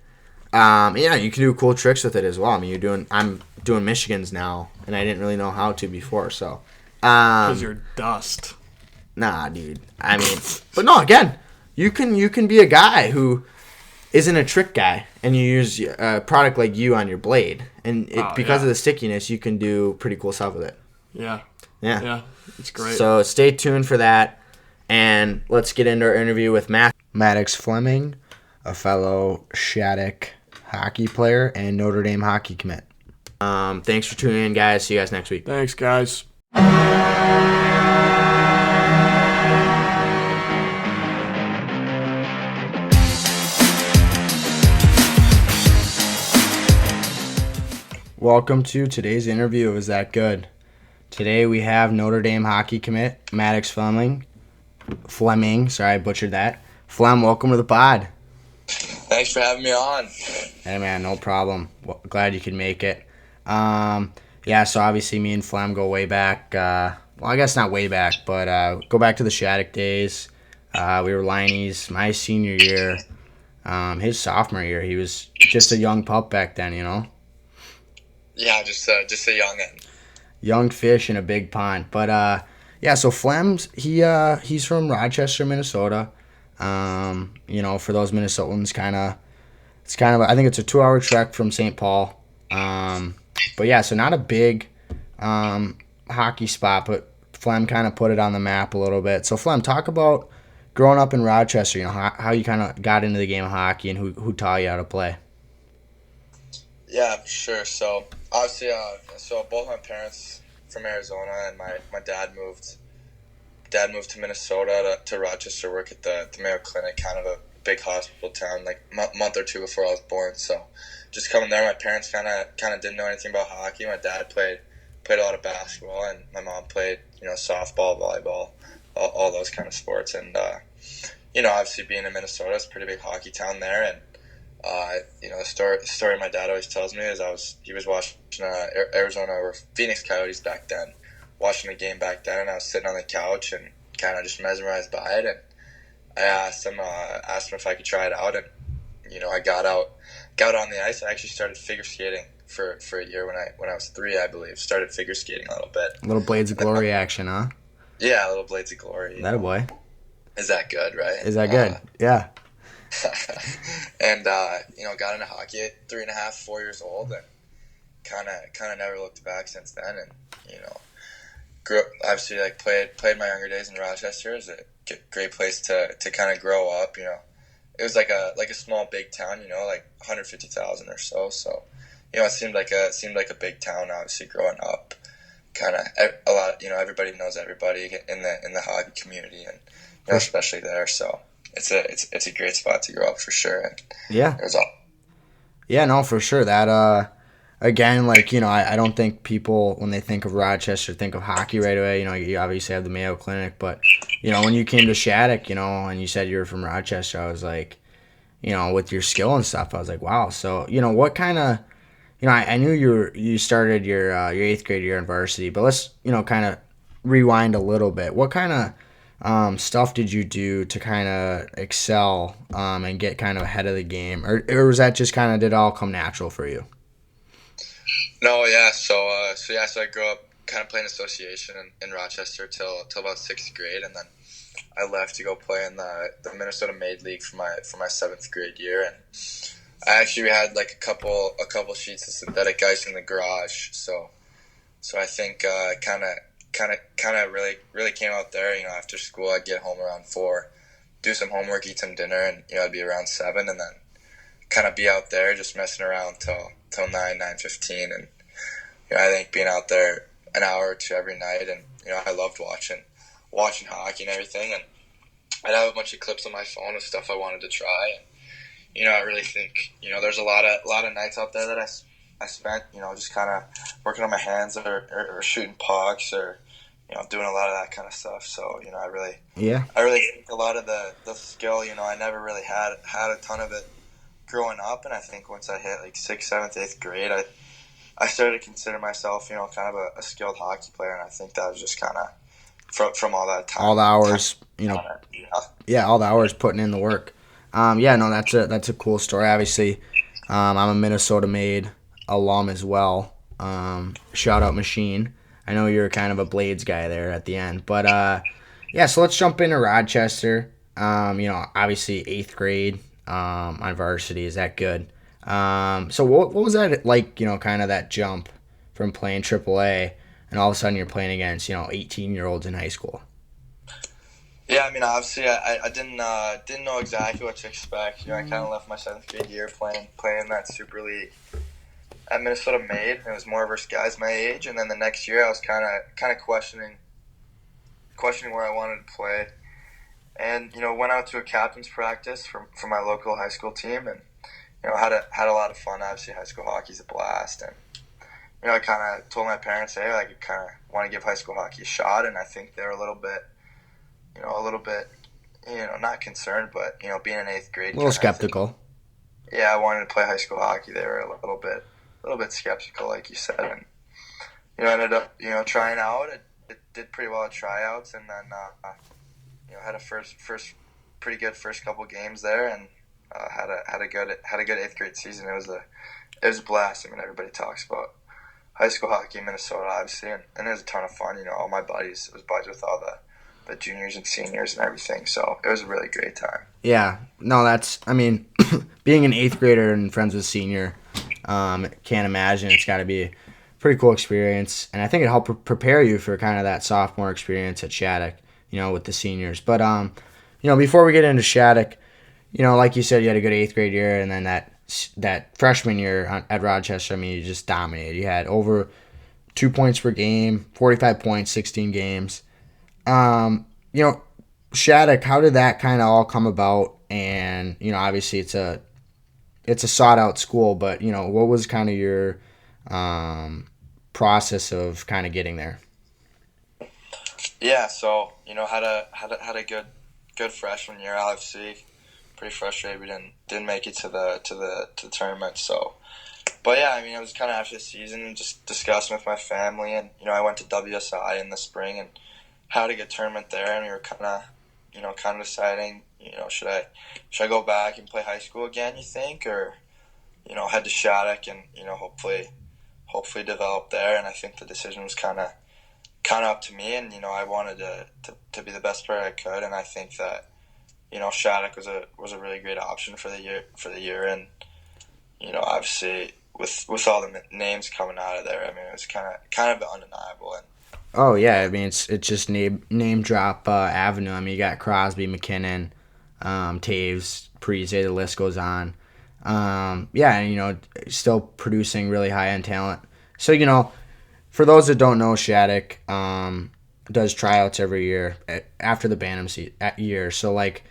A: Yeah, you can do cool tricks with it as well. I mean, I'm doing Michigan's now, and I didn't really know how to before. So,
B: because you're dust.
A: Nah, dude. I mean, but no, again, you can be a guy who isn't a trick guy, and you use a product like you on your blade, and because of the stickiness, you can do pretty cool stuff with it.
B: Yeah, it's great.
A: So stay tuned for that, and let's get into our interview with Maddox Fleming, a fellow Shattuck hockey player and Notre Dame hockey commit. Thanks for tuning in, guys. See you guys next week.
B: Thanks, guys.
A: Welcome to today's interview of Is That Good? Today we have Notre Dame hockey commit, Maddox Fleming. Sorry, I butchered that. Flem, welcome to the pod.
D: Thanks for having me on.
A: Hey, man, no problem. Well, glad you could make it. So obviously me and Flem go way back. Well, I guess not way back, but go back to the Shattuck days. We were Lineys my senior year. His sophomore year, he was just a young pup back then, you know?
D: Yeah, just a youngin'.
A: Young fish in a big pond. But, so Flem's, he's from Rochester, Minnesota. For those Minnesotans, I think it's a 2-hour trek from St. Paul. So not a big hockey spot, but Flem kind of put it on the map a little bit. So Flem, talk about growing up in Rochester, you know, how you kind of got into the game of hockey and who taught you how to play.
D: Yeah, sure. So obviously, both my parents from Arizona, and my dad moved to Minnesota to Rochester, work at the Mayo Clinic, kind of a big hospital town, like a month or two before I was born. So just coming there, my parents kind of didn't know anything about hockey. My dad played a lot of basketball, and my mom played, softball, volleyball, all those kind of sports. And obviously being in Minnesota, it's a pretty big hockey town there. And the story my dad always tells me is he was watching Arizona or Phoenix Coyotes back then, watching the game back then, and I was sitting on the couch and kind of just mesmerized by it. And I asked him if I could try it out, and I got out on the ice. I actually started figure skating for a year when I was 3, I believe. Started figure skating a little bit.
A: A little Blades of Glory action, huh?
D: Yeah, a little Blades of Glory.
A: That a boy.
D: Is that good, right?
A: Is that good? Yeah.
D: And got into hockey at 3.5, 4 years old, and kind of never looked back since then. And grew up, obviously, played my younger days in Rochester. It was a great place to kind of grow up. It was like a small big town, like 150,000 or so. So it seemed like a big town. Obviously, growing up, kind of a lot. Everybody knows everybody in the hockey community, and especially there. So it's a great spot to grow up for sure. And
A: yeah,
D: it was all.
A: Yeah, no, for sure. That again, I don't think people, when they think of Rochester, think of hockey right away. You obviously have the Mayo Clinic, but when you came to Shattuck, and you said you were from Rochester, I was like, with your skill and stuff, I was like, wow. So what kind of, I knew you started your 8th grade year in varsity, but let's kind of rewind a little bit. What kind of stuff did you do to kind of excel and get kind of ahead of the game, or was that just kind of, did it all come natural for you?
D: No, yeah. So I grew up kind of playing association in Rochester till about 6th grade, and then I left to go play in the Minnesota Maid League for my 7th grade year. And I actually had like a couple sheets of synthetic ice in the garage. So I think kind of really came out there. After school, I'd get home around 4, do some homework, eat some dinner, and I'd be around 7, and then kind of be out there just messing around till 9:15, and I think being out there an hour or two every night, and I loved watching hockey and everything, and I'd have a bunch of clips on my phone of stuff I wanted to try, and I really think there's a lot of nights out there that I spent just kind of working on my hands or shooting pucks or doing a lot of that kind of stuff. So I really think a lot of the skill I never really had a ton of it growing up, and I think once I hit like 6th, 7th, 8th grade, I started to consider myself kind of a skilled hockey player, and I think that was just kind of from all that time,
A: all the hours all the hours putting in the work. No, that's a cool story. Obviously, I'm a Minnesota-made alum as well. Shout out Machine. I know you're kind of a Blades guy there at the end, but so let's jump into Rochester. Obviously 8th grade on varsity. Is that good? So what was that like? Kind of that jump from playing AAA, and all of a sudden you're playing against 18-year-olds in high school.
D: Yeah, I mean, obviously, I didn't know exactly what to expect. I kind of left my 7th grade year playing that Super League at Minnesota Made. It was more versus guys my age, and then the next year I was kind of questioning where I wanted to play, and went out to a captain's practice for my local high school team, and had a lot of fun. Obviously, high school hockey's a blast, and I kind of told my parents, hey, I kind of want to give high school hockey a shot, and I think they're a little bit, not concerned, but being in 8th grade,
A: a little skeptical.
D: I wanted to play high school hockey. They were a little bit skeptical, like you said, and ended up trying out. It did pretty well at tryouts, and then had a first pretty good first couple games there, and had a good 8th grade season. It was a blast. I mean, everybody talks about high school hockey in Minnesota, obviously, and it was a ton of fun. All my buddies, I was buddies with all the juniors and seniors and everything, so it was a really great time.
A: Yeah, no, being an 8th grader and friends with senior, can't imagine. It's got to be a pretty cool experience, and I think it helped prepare you for kind of that sophomore experience at Shattuck, with the seniors. But before we get into Shattuck, like you said, you had a good 8th grade year, and then that freshman year at Rochester, you just dominated. You had over 2 points per game, 45 points, 16 games. Shattuck, how did that kind of all come about? And obviously it's a sought out school, but what was kind of your process of kind of getting there?
D: Yeah, so had a good freshman year. Obviously, pretty frustrated we didn't make it to the tournament. So, but yeah, it was kind of after the season and just discussing with my family, and I went to WSI in the spring and had a good tournament there, and we were kind of deciding, should I go back and play high school again, you think, or head to Shattuck and hopefully develop there. And I think the decision was kind of up to me, and I wanted to be the best player I could, and I think that Shattuck was a really great option for the year, and obviously with all the names coming out of there, it was kind of undeniable. And
A: oh yeah, it's just name drop avenue. You got Crosby, McKinnon, Taves, Parise, the list goes on. And still producing really high end talent. So for those that don't know, Shattuck does tryouts every year after the Bantam year. So like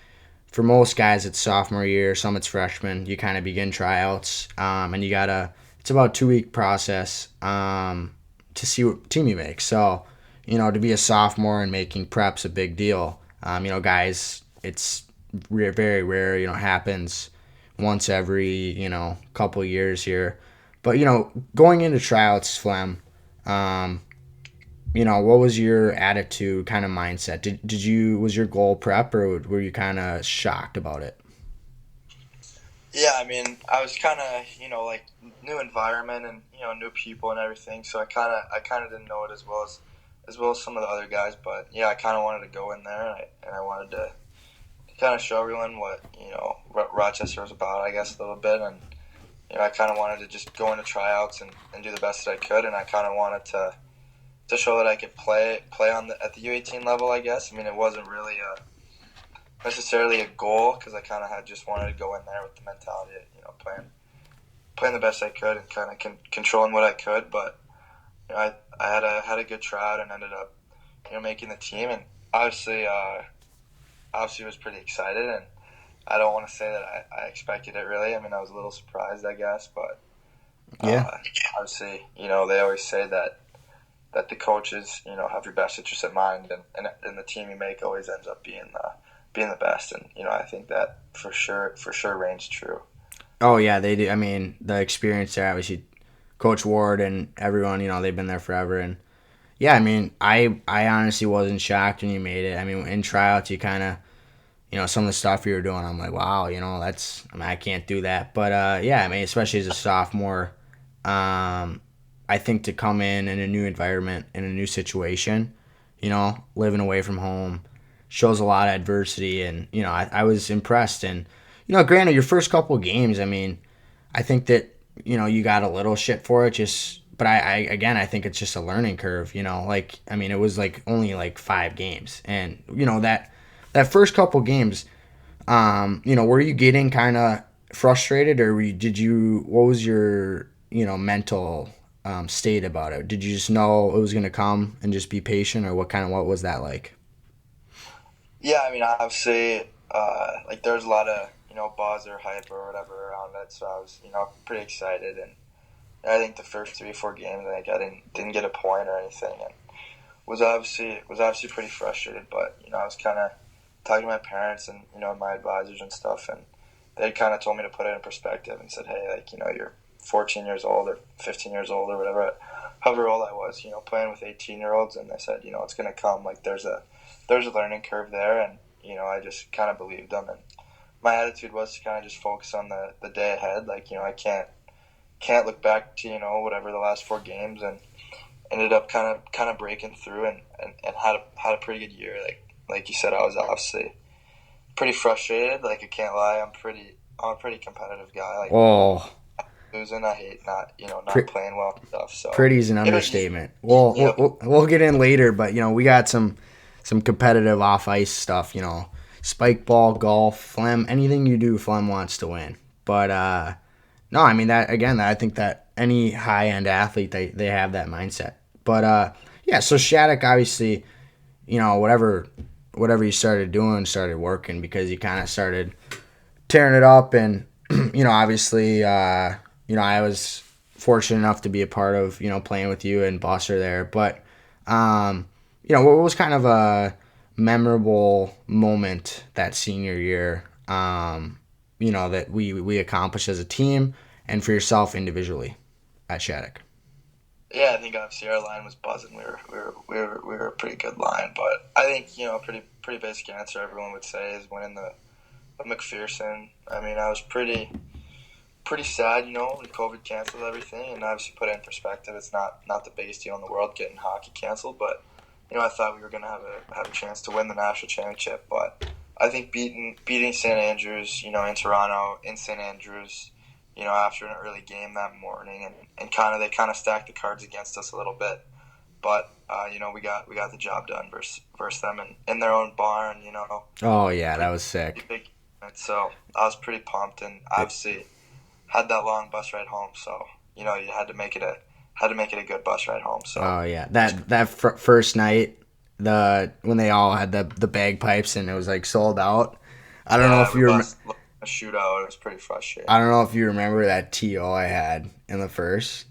A: for most guys, it's sophomore year. Some it's freshman. You kind of begin tryouts, and it's about a 2-week process to see what team you make. So to be a sophomore and making prep's a big deal. Guys, it's very rare. Happens once every couple years here. But going into tryouts, Flem, what was your attitude, kind of mindset? Was your goal prep, or were you kind of shocked about it?
D: Yeah, I was kind of like new environment and new people and everything. So I kind of didn't know it as well as some of the other guys. But yeah, I kind of wanted to go in there, and I wanted to kind of show everyone what Rochester was about, I guess, a little bit. And I kind of wanted to just go into tryouts and do the best that I could, and I kind of wanted to show that I could play at the U18 level, I guess. It wasn't really necessarily a goal, because I kind of had just wanted to go in there with the mentality of playing the best I could and kind of controlling what I could. But I had a good tryout and ended up making the team, and obviously was pretty excited, and I don't want to say that I expected it really. I mean, I was a little surprised, I guess, but obviously they always say that the coaches have your best interest in mind, and the team you make always ends up being the best, and I think that for sure reigns true.
A: Oh yeah, they do. I mean, the experience there, obviously, Coach Ward and everyone, they've been there forever, and yeah, I mean, I honestly wasn't shocked when you made it. I mean, in tryouts, you kind of, some of the stuff you were doing, I'm like, wow, I can't do that, but yeah, I mean, especially as a sophomore, I think to come in a new environment, in a new situation, living away from home, shows a lot of adversity, and I was impressed, and granted, your first couple of games, I mean, I think that you got a little shit for it, but I think it's just a learning curve, like, I mean, it was like only like 5 games, and that first couple games, were you getting kind of frustrated, or what was your mental state about it? Did you just know it was going to come and just be patient, or what was that like?
D: Yeah, I mean, obviously, like there's a lot of buzz or hype or whatever around it, so I was pretty excited, and I think the first 3 or 4 games, I didn't get a point or anything, and was obviously pretty frustrated. But I was kind of talking to my parents and my advisors and stuff, and they kind of told me to put it in perspective and said, hey, like you're 14 years old or 15 years old or whatever, however old I was, playing with 18-year-olds, and they said it's gonna come. Like there's a learning curve there, and I just kind of believed them, and my attitude was to kind of just focus on the day ahead. Like I can't look back to whatever the last 4 games, and ended up kind of breaking through and had a pretty good year. Like you said, I was obviously pretty frustrated. Like I can't lie, I'm a pretty competitive guy. Like losing, I hate not playing well and stuff. So
A: pretty is an understatement. We'll get in later, but we got some competitive off ice stuff. Spike ball, golf, Flem, anything you do, Flem wants to win. But no, I mean that again. I think that any high end athlete, they have that mindset. But yeah, so Shattuck obviously, whatever you started doing started working, because you kind of started tearing it up, and obviously I was fortunate enough to be a part of playing with you and Buster there. But what was kind of a memorable moment that senior year, that we accomplished as a team and for yourself individually at Shattuck?
D: Yeah, I think obviously our line was buzzing. We were a pretty good line, but I think pretty basic answer everyone would say is winning the McPherson. I mean, I was pretty sad, when COVID canceled everything, and obviously put it in perspective, it's not the biggest deal in the world getting hockey canceled, but I thought we were going to have a chance to win the national championship. But I think beating St. Andrews, in Toronto, in St. Andrews, after an early game that morning, and they kind of stacked the cards against us a little bit. But we got the job done versus them in their own barn.
A: Oh yeah, that was sick.
D: Big, so I was pretty pumped, and obviously had that long bus ride home. So you had to make it a good bus ride home. So
A: oh yeah, that first night, when they all had the bagpipes and it was like sold out. I don't know if you remember
D: a shootout. It was pretty frustrating.
A: I don't know if you remember that TO I had in the first.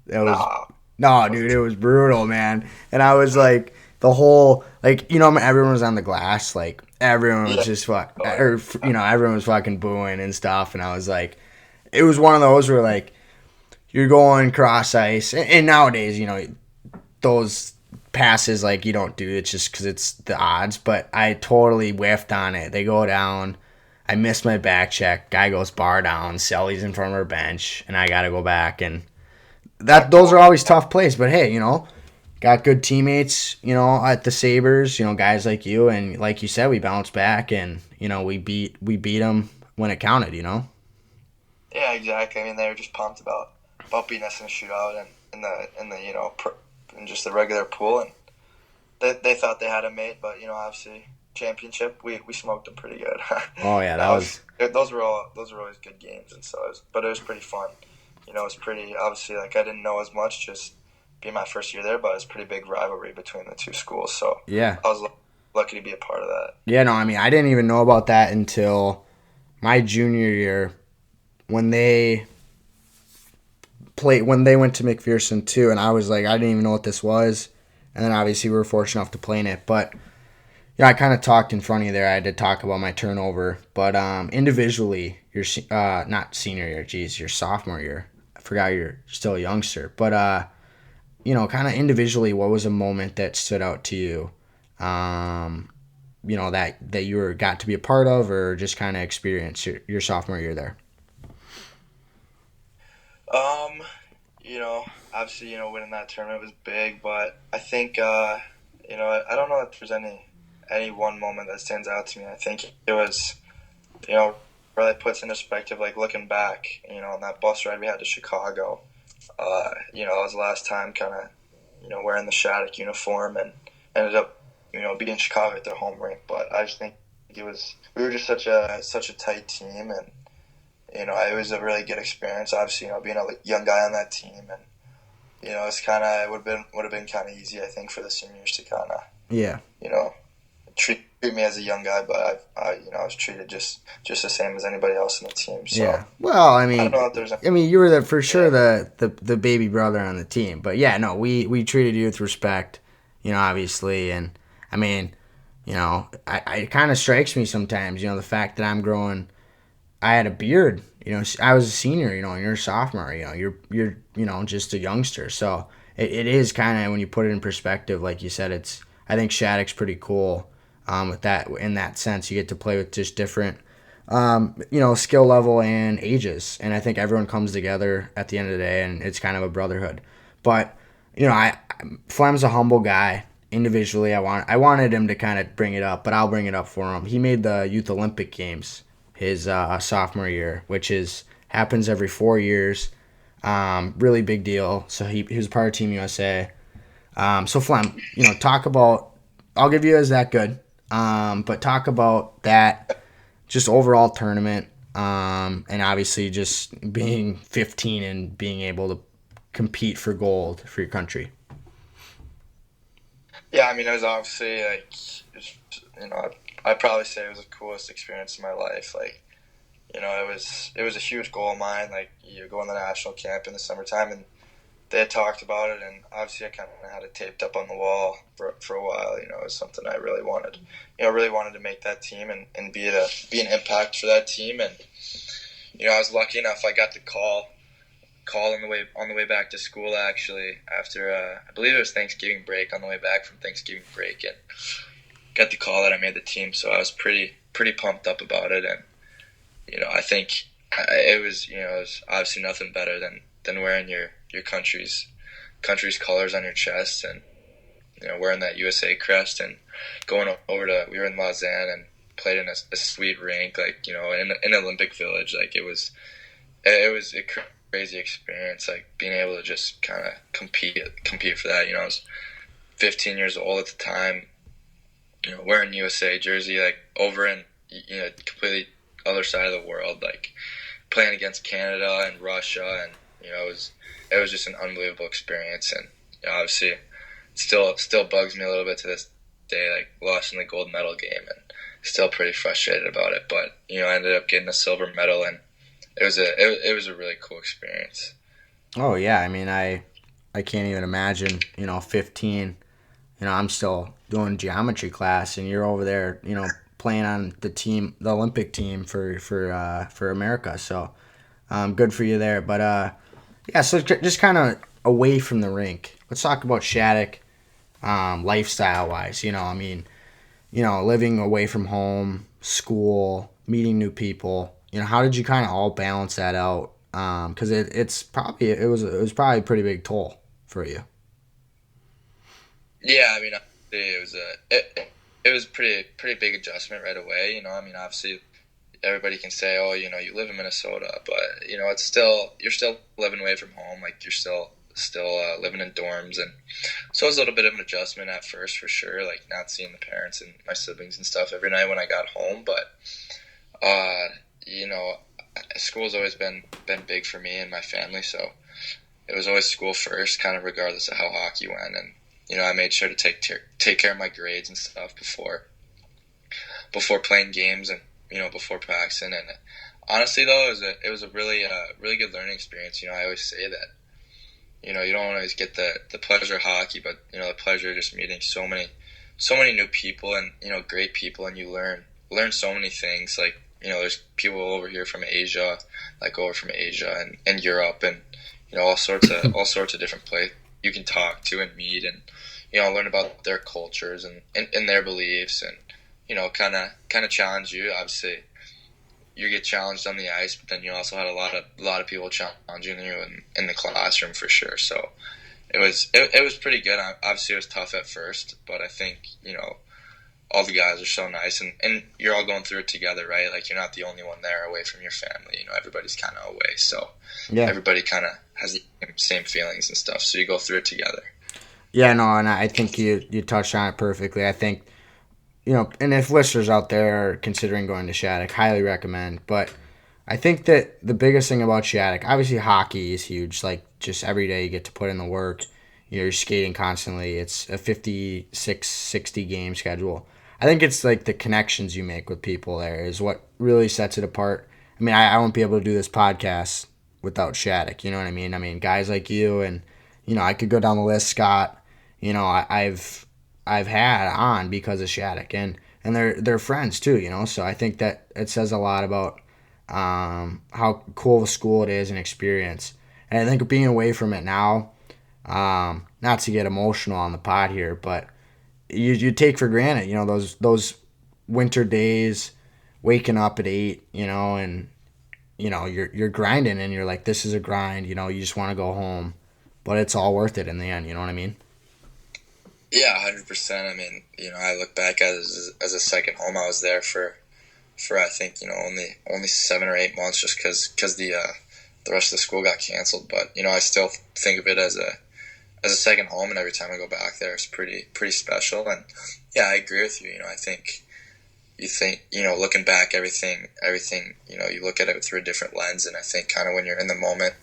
A: No, dude, it was brutal, man. And I was like, the whole, like, everyone was on the glass, like, everyone was just everyone was fucking booing and stuff, and I was like, it was one of those where, like, you're going cross ice, and nowadays, those passes, like, you don't do, it's just because it's the odds, but I totally whiffed on it. They go down, I missed my back check, guy goes bar down, Selly's in front of our bench, and I gotta go back, and those are always tough plays, but hey, got good teammates, at the Sabres, guys like you, and like you said, we bounced back, and we beat them when it counted,
D: Yeah, exactly. I mean, they were just pumped about beating us in a shootout and in just the regular pool, and they thought they had a mate, but obviously championship, we smoked them pretty good.
A: Oh yeah,
D: those were always good games, and so it was pretty fun. It was pretty, obviously, like, I didn't know as much, just be my first year there, but it was a pretty big rivalry between the two schools. So
A: Yeah.
D: I was lucky to be a part of that.
A: Yeah, no, I mean, I didn't even know about that until my junior year when they went to McPherson too, and I was like, I didn't even know what this was. And then obviously we were fortunate enough to play in it. But yeah, I kind of talked in front of you there. I had to talk about my turnover. But individually, your not senior year, geez, your sophomore year. I forgot you're still a youngster. But kind of individually, what was a moment that stood out to you? That you got to be a part of, or just kind of experience your sophomore year there.
D: Obviously, winning that tournament was big, but I think, I don't know if there's any one moment that stands out to me. I think it was, really puts into perspective, like looking back, on that bus ride we had to Chicago. It was the last time kind of, wearing the Shattuck uniform, and ended up, beating Chicago at their home rink. But I just think we were just such a tight team, and it was a really good experience. Obviously, being a young guy on that team, and it's kind of would have been kind of easy, I think, for the seniors to kind of treat me as a young guy, but I was treated just the same as anybody else in the team. So
A: yeah, well, I mean,
D: I don't know if there's
A: you were for sure the baby brother on the team, but yeah, no, we treated you with respect, obviously, and I mean, it kind of strikes me sometimes, the fact that I had a beard. I was a senior. And you're a sophomore. You're just a youngster. So it is kind of, when you put it in perspective, like you said, I think Shattuck's pretty cool. With that, in that sense, you get to play with just different, skill level and ages, and I think everyone comes together at the end of the day, and it's kind of a brotherhood. But Flem's a humble guy. Individually, I wanted him to kind of bring it up, but I'll bring it up for him. He made the Youth Olympic Games his sophomore year, which happens every 4 years. Really big deal. So he was part of Team USA. So Flem, talk about. I'll give you as that good. But talk about that, just overall tournament, and obviously just being 15 and being able to compete for gold for your country.
D: Yeah, I mean, it was obviously I'd probably say it was the coolest experience of my life. Like, it was a huge goal of mine. Like, you go on the national camp in the summertime, and they had talked about it, and obviously I kind of had it taped up on the wall for a while. It was something I really wanted. Really wanted to make that team and be an impact for that team. And I was lucky enough. I got the call on the way back to school, actually, after I believe it was Thanksgiving break, on the way back from Thanksgiving break, and got the call that I made the team. So I was pretty pumped up about it, and I think it was obviously nothing better than wearing your country's colors on your chest, and wearing that USA crest, and going over we were in Lausanne and played in a sweet rink, like in Olympic Village. Like, it was a crazy experience, like being able to just kind of compete for that. I was 15 years old at the time, wearing USA jersey, like over in completely other side of the world, like playing against Canada and Russia, and it was just an unbelievable experience. And obviously it still bugs me a little bit to this day, like lost in the gold medal game, and still pretty frustrated about it. But I ended up getting a silver medal, and it was a really cool experience.
A: Oh yeah, I mean, I can't even imagine, 15, I'm still doing geometry class, and you're over there, playing on the Olympic team for America. So good for you there. But yeah, so just kind of away from the rink, let's talk about Shattuck, lifestyle wise. Living away from home, school, meeting new people. How did you kind of all balance that out? Because it was probably a pretty big toll for you.
D: Yeah, I mean, it was pretty big adjustment right away. Obviously everybody can say, oh, you live in Minnesota, but you're still living away from home. Like, you're still living in dorms, and so it was a little bit of an adjustment at first, for sure. Like, not seeing the parents and my siblings and stuff every night when I got home, but school's always been big for me and my family, so it was always school first, kind of regardless of how hockey went. And, I made sure to take care of my grades and stuff before playing games and, before practicing. And honestly, though, it was a really good learning experience. I always say that, you don't always get the pleasure of hockey, but, the pleasure of just meeting so many new people and, great people, and you learn so many things. Like, there's people over here from Asia, and Europe, and, all sorts of different places you can talk to and meet, and, learn about their cultures and their beliefs, and, kind of challenge you. Obviously, you get challenged on the ice, but then you also had a lot of people challenging you in the classroom for sure. So it was pretty good. Obviously, it was tough at first, but I think, all the guys are so nice, and you're all going through it together, right? Like, you're not the only one there away from your family. Everybody's kind of away, so everybody kind of has the same feelings and stuff. So you go through it together.
A: Yeah, no, and I think you touched on it perfectly. I think, and if listeners out there are considering going to Shattuck, highly recommend. But I think that the biggest thing about Shattuck, obviously hockey is huge. Like, just every day you get to put in the work. You're skating constantly. It's a 56, 60 game schedule. I think it's like the connections you make with people there is what really sets it apart. I mean, I won't be able to do this podcast without Shattuck. You know what I mean? I mean, guys like you and, I could go down the list, Scott. I've had on because of Shattuck, and they're friends too. So I think that it says a lot about how cool of a school it is and experience. And I think being away from it now, not to get emotional on the pod here, but you take for granted, those winter days, waking up at 8, and you're grinding, and you're like, this is a grind. You just want to go home, but it's all worth it in the end. You know what I mean?
D: Yeah, 100%. I mean, I look back as a second home. I was there for I think, only 7 or 8 months, just because the rest of the school got canceled. But I still think of it as a second home, and every time I go back there, it's pretty special. And yeah, I agree with you. I think looking back, everything, you look at it through a different lens. And I think kind of when you're in the moment,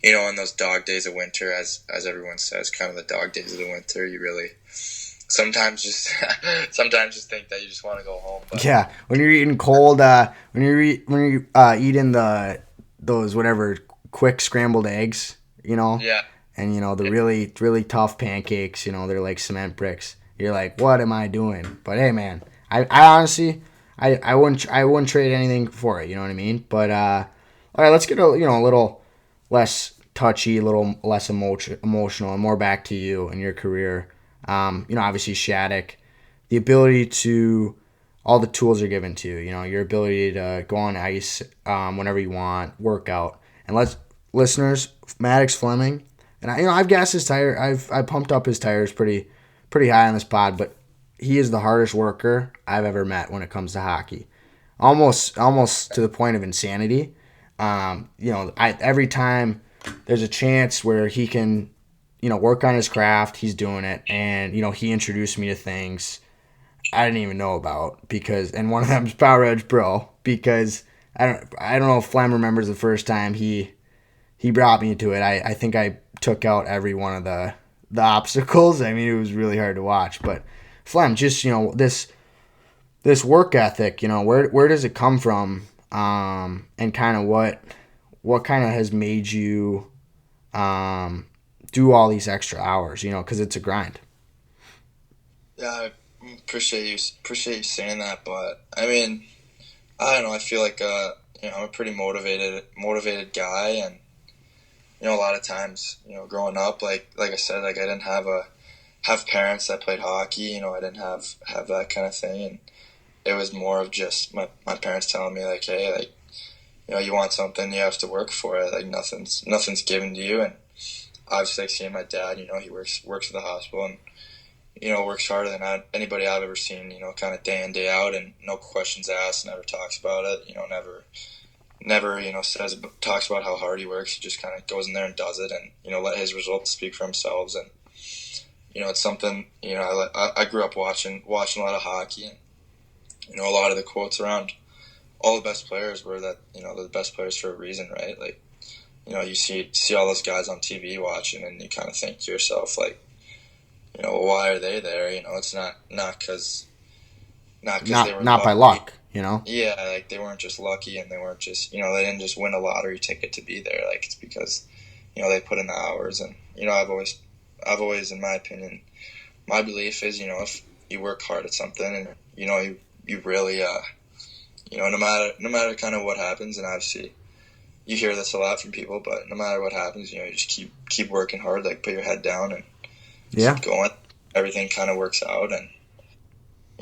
D: in those dog days of winter, as everyone says, kind of the dog days of the winter, you really sometimes just think that you just want to go home. But
A: yeah, when you're eating cold, when you're eating those whatever quick scrambled eggs,
D: yeah.
A: And the really, really tough pancakes, they're like cement bricks. You're like, what am I doing? But hey, man, I honestly, I wouldn't trade anything for it. You know what I mean? But all right, let's get a little less touchy, a little less emotional, and more back to you and your career. Obviously Shattuck, the ability to, all the tools are given to you. Your ability to go on ice whenever you want, work out, and listeners, Maddox Fleming. And I've gassed his tire. I pumped up his tires pretty high on this pod, but he is the hardest worker I've ever met when it comes to hockey. Almost to the point of insanity. Every time there's a chance where he can, work on his craft, he's doing it, and he introduced me to things I didn't even know about, and one of them is Power Edge Pro, because I don't know if Flem remembers the first time he brought me to it. I think I took out every one of the obstacles. I mean, it was really hard to watch. But Flem, just this work ethic, where does it come from? And kind of what kind of has made you do all these extra hours? Because it's a grind.
D: Yeah, I appreciate you saying that. But I mean, I don't know. I feel like I'm a pretty motivated guy, and a lot of times, growing up, like I said, like I didn't have parents that played hockey. I didn't have that kind of thing, and it was more of just my parents telling me, like, hey, like, you want something, you have to work for it. Like, nothing's given to you. And obviously, like, seeing my dad, he works at the hospital, and works harder than anybody I've ever seen. Kind of day in, day out, and no questions asked. Never talks about it. Never talks about how hard he works. He just kind of goes in there and does it, and let his results speak for themselves. And it's something I grew up watching a lot of hockey, and a lot of the quotes around all the best players were that they're the best players for a reason, right? Like, you see all those guys on TV watching, and you kind of think to yourself, like, why are they there? It's not because they were
A: Not by
D: lucky.
A: luck.
D: Yeah, like they weren't just lucky, and they weren't just they didn't just win a lottery ticket to be there. Like, it's because they put in the hours, and I've always, in my opinion, my belief is if you work hard at something, and you really no matter kind of what happens, and obviously you hear this a lot from people, but no matter what happens, you just keep working hard, like put your head down and
A: Yeah.
D: keep going. Everything kind of works out, and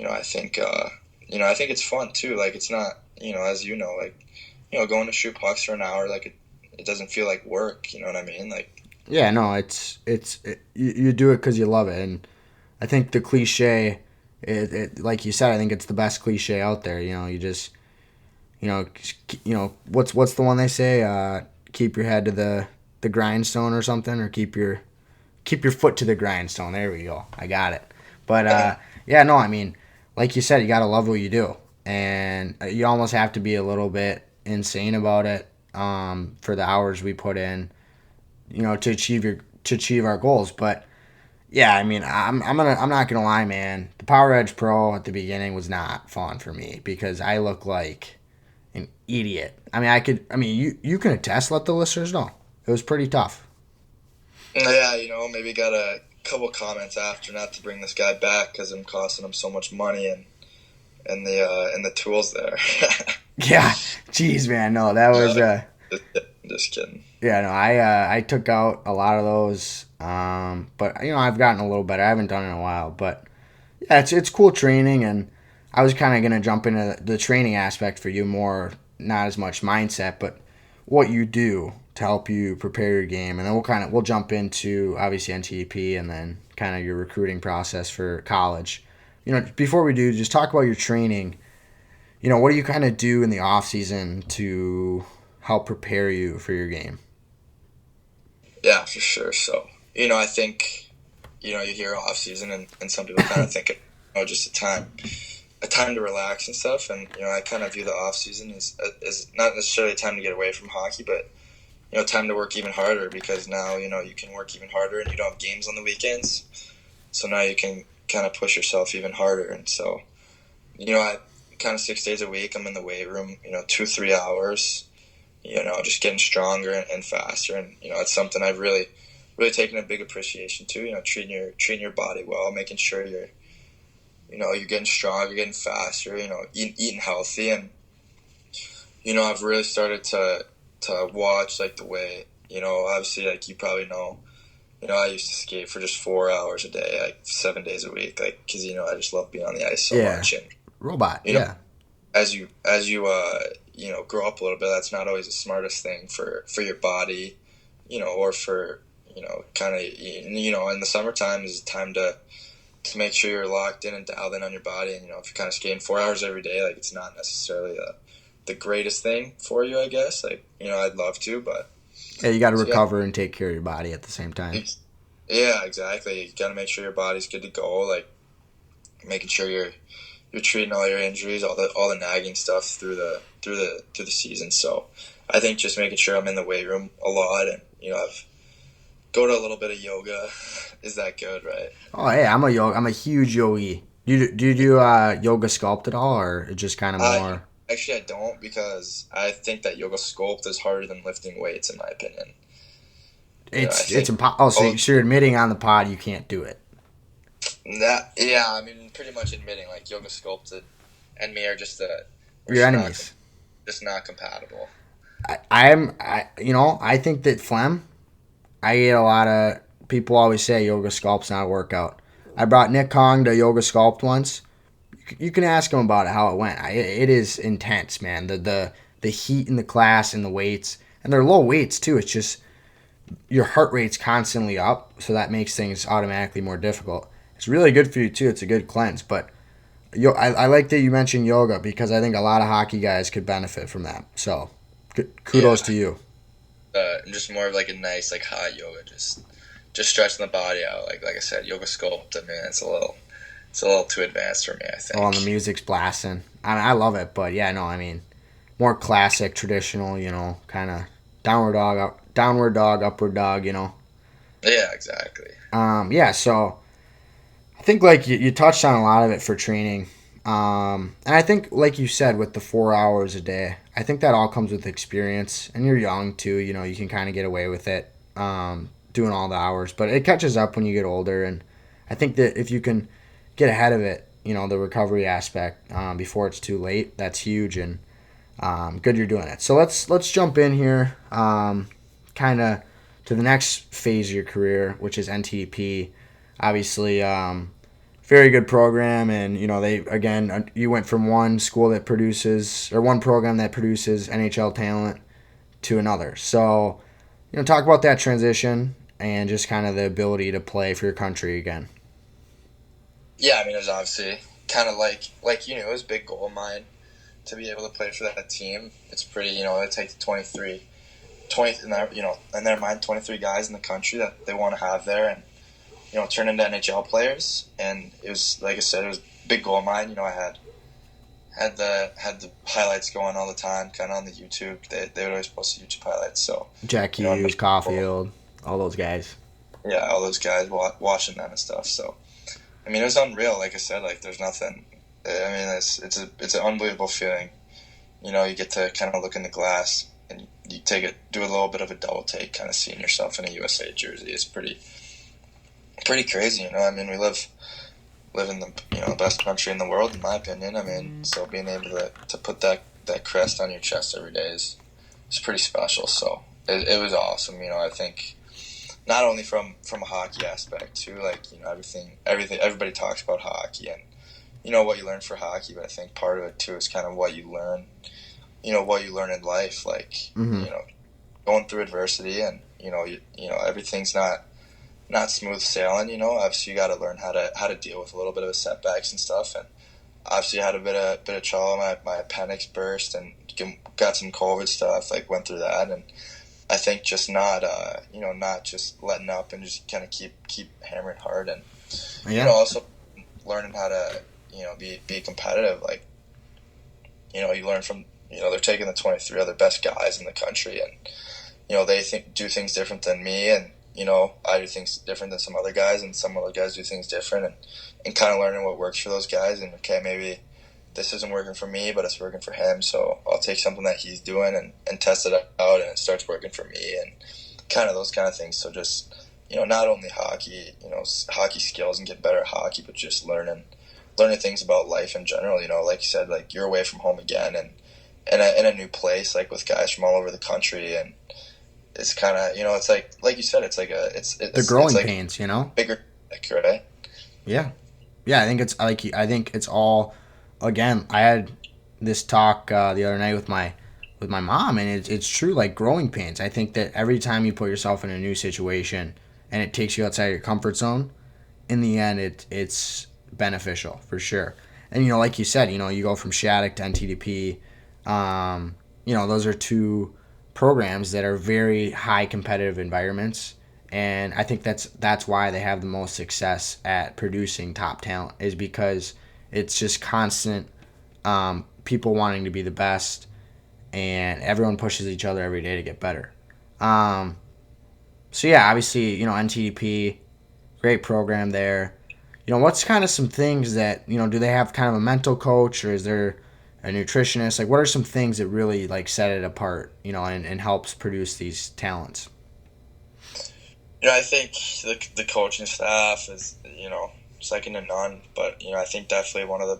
D: I think it's fun too. Like, it's not, as like, going to shoot pucks for an hour, like it doesn't feel like work. You know what I mean? Like,
A: Yeah, no, you do it because you love it, and I think the cliche, like you said, I think it's the best cliche out there. You just, what's the one they say? Keep your head to the grindstone or something, or keep your foot to the grindstone. There we go. I got it. But yeah, no, I mean, like you said, you gotta love what you do, and you almost have to be a little bit insane about it for the hours we put in, to achieve our goals. But yeah, I mean, I'm not gonna lie, man. The Power Edge Pro at the beginning was not fun for me because I look like an idiot. I mean, you can attest. Let the listeners know it was pretty tough.
D: yeah, maybe got a couple comments after, not to bring this guy back because I'm costing him so much money and the tools there.
A: Yeah, jeez, man. No, that was
D: just kidding.
A: Yeah, no, I took out a lot of those, but I've gotten a little better. I haven't done it in a while, but yeah, it's cool training, and I was kind of gonna jump into the training aspect for you more, not as much mindset, but what you do to help you prepare your game, and then we'll jump into obviously NTEP and then kind of your recruiting process for college. Before we do, just talk about your training. What do you kind of do in the off season to help prepare you for your game?
D: Yeah, for sure. So, I think, you hear off season, and some people kind of think just a time to relax and stuff. And, I kind of view the off season as not necessarily a time to get away from hockey, but, time to work even harder, because now, you can work even harder and you don't have games on the weekends. So now you can kind of push yourself even harder. And so, I kind of 6 days a week, I'm in the weight room, 2-3 hours, just getting stronger and faster. And, it's something I've really taken a big appreciation to, treating your body well, making sure you're getting stronger, getting faster, eating healthy. And, I've really started to watch, like, the way, obviously, like, you probably know, I used to skate for just 4 hours a day, like 7 days a week, like, because, I just love being on the ice so much. And,
A: robot,
D: as you grow up a little bit, that's not always the smartest thing for your body, or for, kind of, in the summertime is time to make sure you're locked in and dialed in on your body. And, if you're kind of skating 4 hours every day, like, it's not necessarily the greatest thing for you, I guess. Like, I'd love to, but
A: yeah, you got to recover and take care of your body at the same time.
D: Yeah, exactly. You got to make sure your body's good to go, like making sure you're treating all your injuries, all the nagging stuff through the season. So I think just making sure I'm in the weight room a lot, and I've go to a little bit of yoga. Is that good, right?
A: Oh, yeah, I'm a huge yogi. Do you do yoga sculpt at all, or just kind of more?
D: Actually, I don't, because I think that yoga sculpt is harder than lifting weights, in my opinion.
A: It's impossible. Oh, so you're admitting on the pod you can't do it.
D: Yeah, I mean, pretty much admitting, like, yoga sculpted and me are just
A: your enemies.
D: Just not compatible.
A: I think that Flem, I get a lot of people always say yoga sculpt's not a workout. I brought Nick Kong to yoga sculpt once. You can ask him about it, how it went. It is intense, man. The heat in the class and the weights, and they're low weights too. It's just your heart rate's constantly up, so that makes things automatically more difficult. It's really good for you too. It's a good cleanse. But I like that you mentioned yoga, because I think a lot of hockey guys could benefit from that. So kudos to you.
D: Just more of like a nice, like, hot yoga, just stretching the body out. Like I said, yoga sculpt. I mean, it's a little too advanced for me, I think.
A: Oh, and the music's blasting. I love it, but yeah, no, I mean, more classic, traditional, kind of downward dog, upward dog,
D: Yeah, exactly.
A: Yeah, so I think like you touched on a lot of it for training. And I think, like you said, with the 4 hours a day, I think that all comes with experience. And you're young too, you can kind of get away with it, doing all the hours. But it catches up when you get older. And I think that if you can get ahead of it, the recovery aspect, before it's too late, that's huge. And good you're doing it. So let's jump in here, kind of to the next phase of your career, which is NTDP. Obviously, very good program, and you went from one program that produces NHL talent to another. So, talk about that transition and just kind of the ability to play for your country again.
D: Yeah, I mean, it was obviously kind of like it was a big goal of mine to be able to play for that team. It's pretty, it takes 20 in their mind, 23 guys in the country that they want to have there and turn into NHL players. And it was, like I said, it was a big goal of mine. I had the highlights going all the time, kind of on the YouTube. They would always post the YouTube highlights. So
A: Jack Hughes, Caulfield, all those guys.
D: Yeah, all those guys watching them and stuff. So, I mean, it was unreal. Like I said, like there's nothing. I mean, it's an unbelievable feeling. You get to kind of look in the glass and you do a little bit of a double take, kind of seeing yourself in a USA jersey. It's pretty crazy. I mean, we live in the best country in the world, in my opinion. I mean, so being able to put that crest on your chest every day is pretty special. So it was awesome. I think not only from a hockey aspect too, like everything. Everybody talks about hockey and what you learn for hockey, but I think part of it too is kind of what you learn. What you learn in life, like going through adversity, and everything's not smooth sailing. Obviously you got to learn how to deal with a little bit of setbacks and stuff. And obviously I had a bit of trouble. My appendix burst and got some COVID stuff. Like went through that, and I think just not just letting up and just kind of keep hammering hard, and also learning how to be competitive. Like you learn from they're taking the 23 other best guys in the country, and they do things different than me, and I do things different than some other guys, and some other guys do things different, and kind of learning what works for those guys. And okay, maybe this isn't working for me, but it's working for him, so I'll take something that he's doing and test it out, and it starts working for me, and kind of those kind of things. So just not only hockey, hockey skills and get better at hockey, but just learning things about life in general. Like you said, like you're away from home again, and in a new place, like with guys from all over the country, and it's kind of it's like you said, it's like it's
A: the growing
D: like
A: pains,
D: bigger, right?
A: Yeah. I think it's all, again, I had this talk the other night with my mom, and it's true, like growing pains. I think that every time you put yourself in a new situation and it takes you outside your comfort zone, in the end it's beneficial for sure. And like you said, you go from Shattuck to NTDP. Those are two programs that are very high competitive environments, and I think that's why they have the most success at producing top talent, is because it's just constant people wanting to be the best, and everyone pushes each other every day to get better. So yeah, obviously NTDP, great program there. What's kind of some things that do they have kind of a mental coach, or is there a nutritionist? Like, what are some things that really like set it apart, and helps produce these talents?
D: I think the coaching staff is second to none. But I think definitely one of the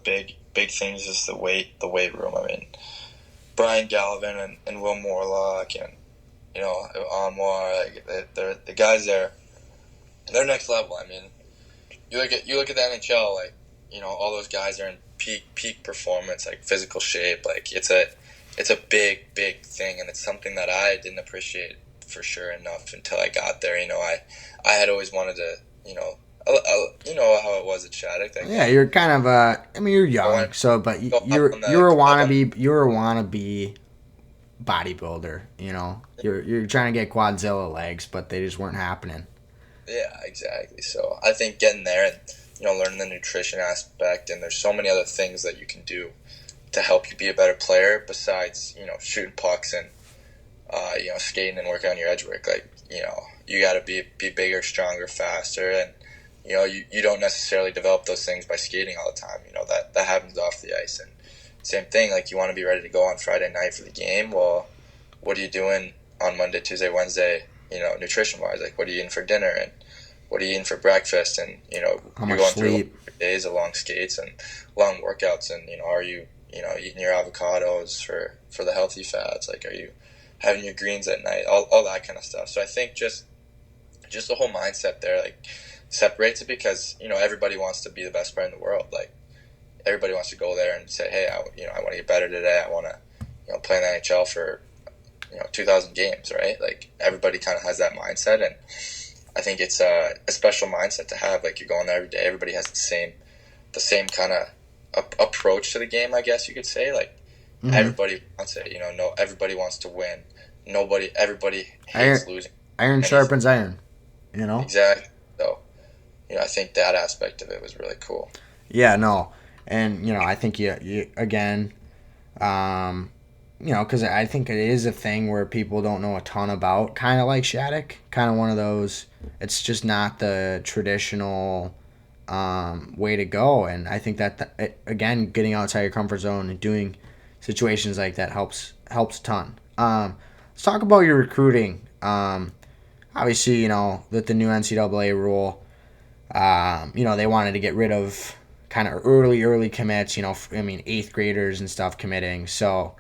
D: big things is the weight room. I mean, Brian Galvin and Will Morlock and Anwar, like the guys there, they're next level. I mean, you look at the NHL, like all those guys are in peak performance, like physical shape. Like it's a big thing, and it's something that I didn't appreciate for sure enough until I got there. I had always wanted to, how it was at Shattuck. Like,
A: yeah, you're kind of you're young, but you're a wannabe bodybuilder. You're trying to get Quadzilla legs, but they just weren't happening.
D: Yeah, exactly. So I think getting there and learning the nutrition aspect, and there's so many other things that you can do to help you be a better player besides shooting pucks and skating and working on your edge work. Like, you got to be bigger, stronger, faster, and you don't necessarily develop those things by skating all the time. That happens off the ice. And same thing, like, you want to be ready to go on Friday night for the game. Well, what are you doing on Monday, Tuesday, Wednesday? Nutrition wise, like, what are you eating for dinner, and what are you eating for breakfast, and
A: How
D: you're
A: much
D: going
A: sleep?
D: through days of long skates and long workouts, and are you eating your avocados for the healthy fats? Like, are you having your greens at night? All that kind of stuff. So I think just the whole mindset there, like, separates it, because everybody wants to be the best player in the world. Like, everybody wants to go there and say, hey, I want to get better today. I want to play in the NHL for 2,000 games, right? Like, everybody kind of has that mindset, and I think it's a special mindset to have. Like, you're going there every day. Everybody has the same kind of approach to the game, I guess you could say. Like, everybody wants it. Everybody wants to win. Everybody hates losing.
A: Iron sharpens iron.
D: Exactly. So, I think that aspect of it was really cool.
A: Yeah, no, and I think you again, because I think it is a thing where people don't know a ton about, kind of like Shattuck, kind of one of those. It's just not the traditional way to go, and I think that again, getting outside your comfort zone and doing situations like that helps a ton. Let's talk about your recruiting. Obviously, with the new NCAA rule, they wanted to get rid of kind of early commits. 8th graders and stuff committing. So,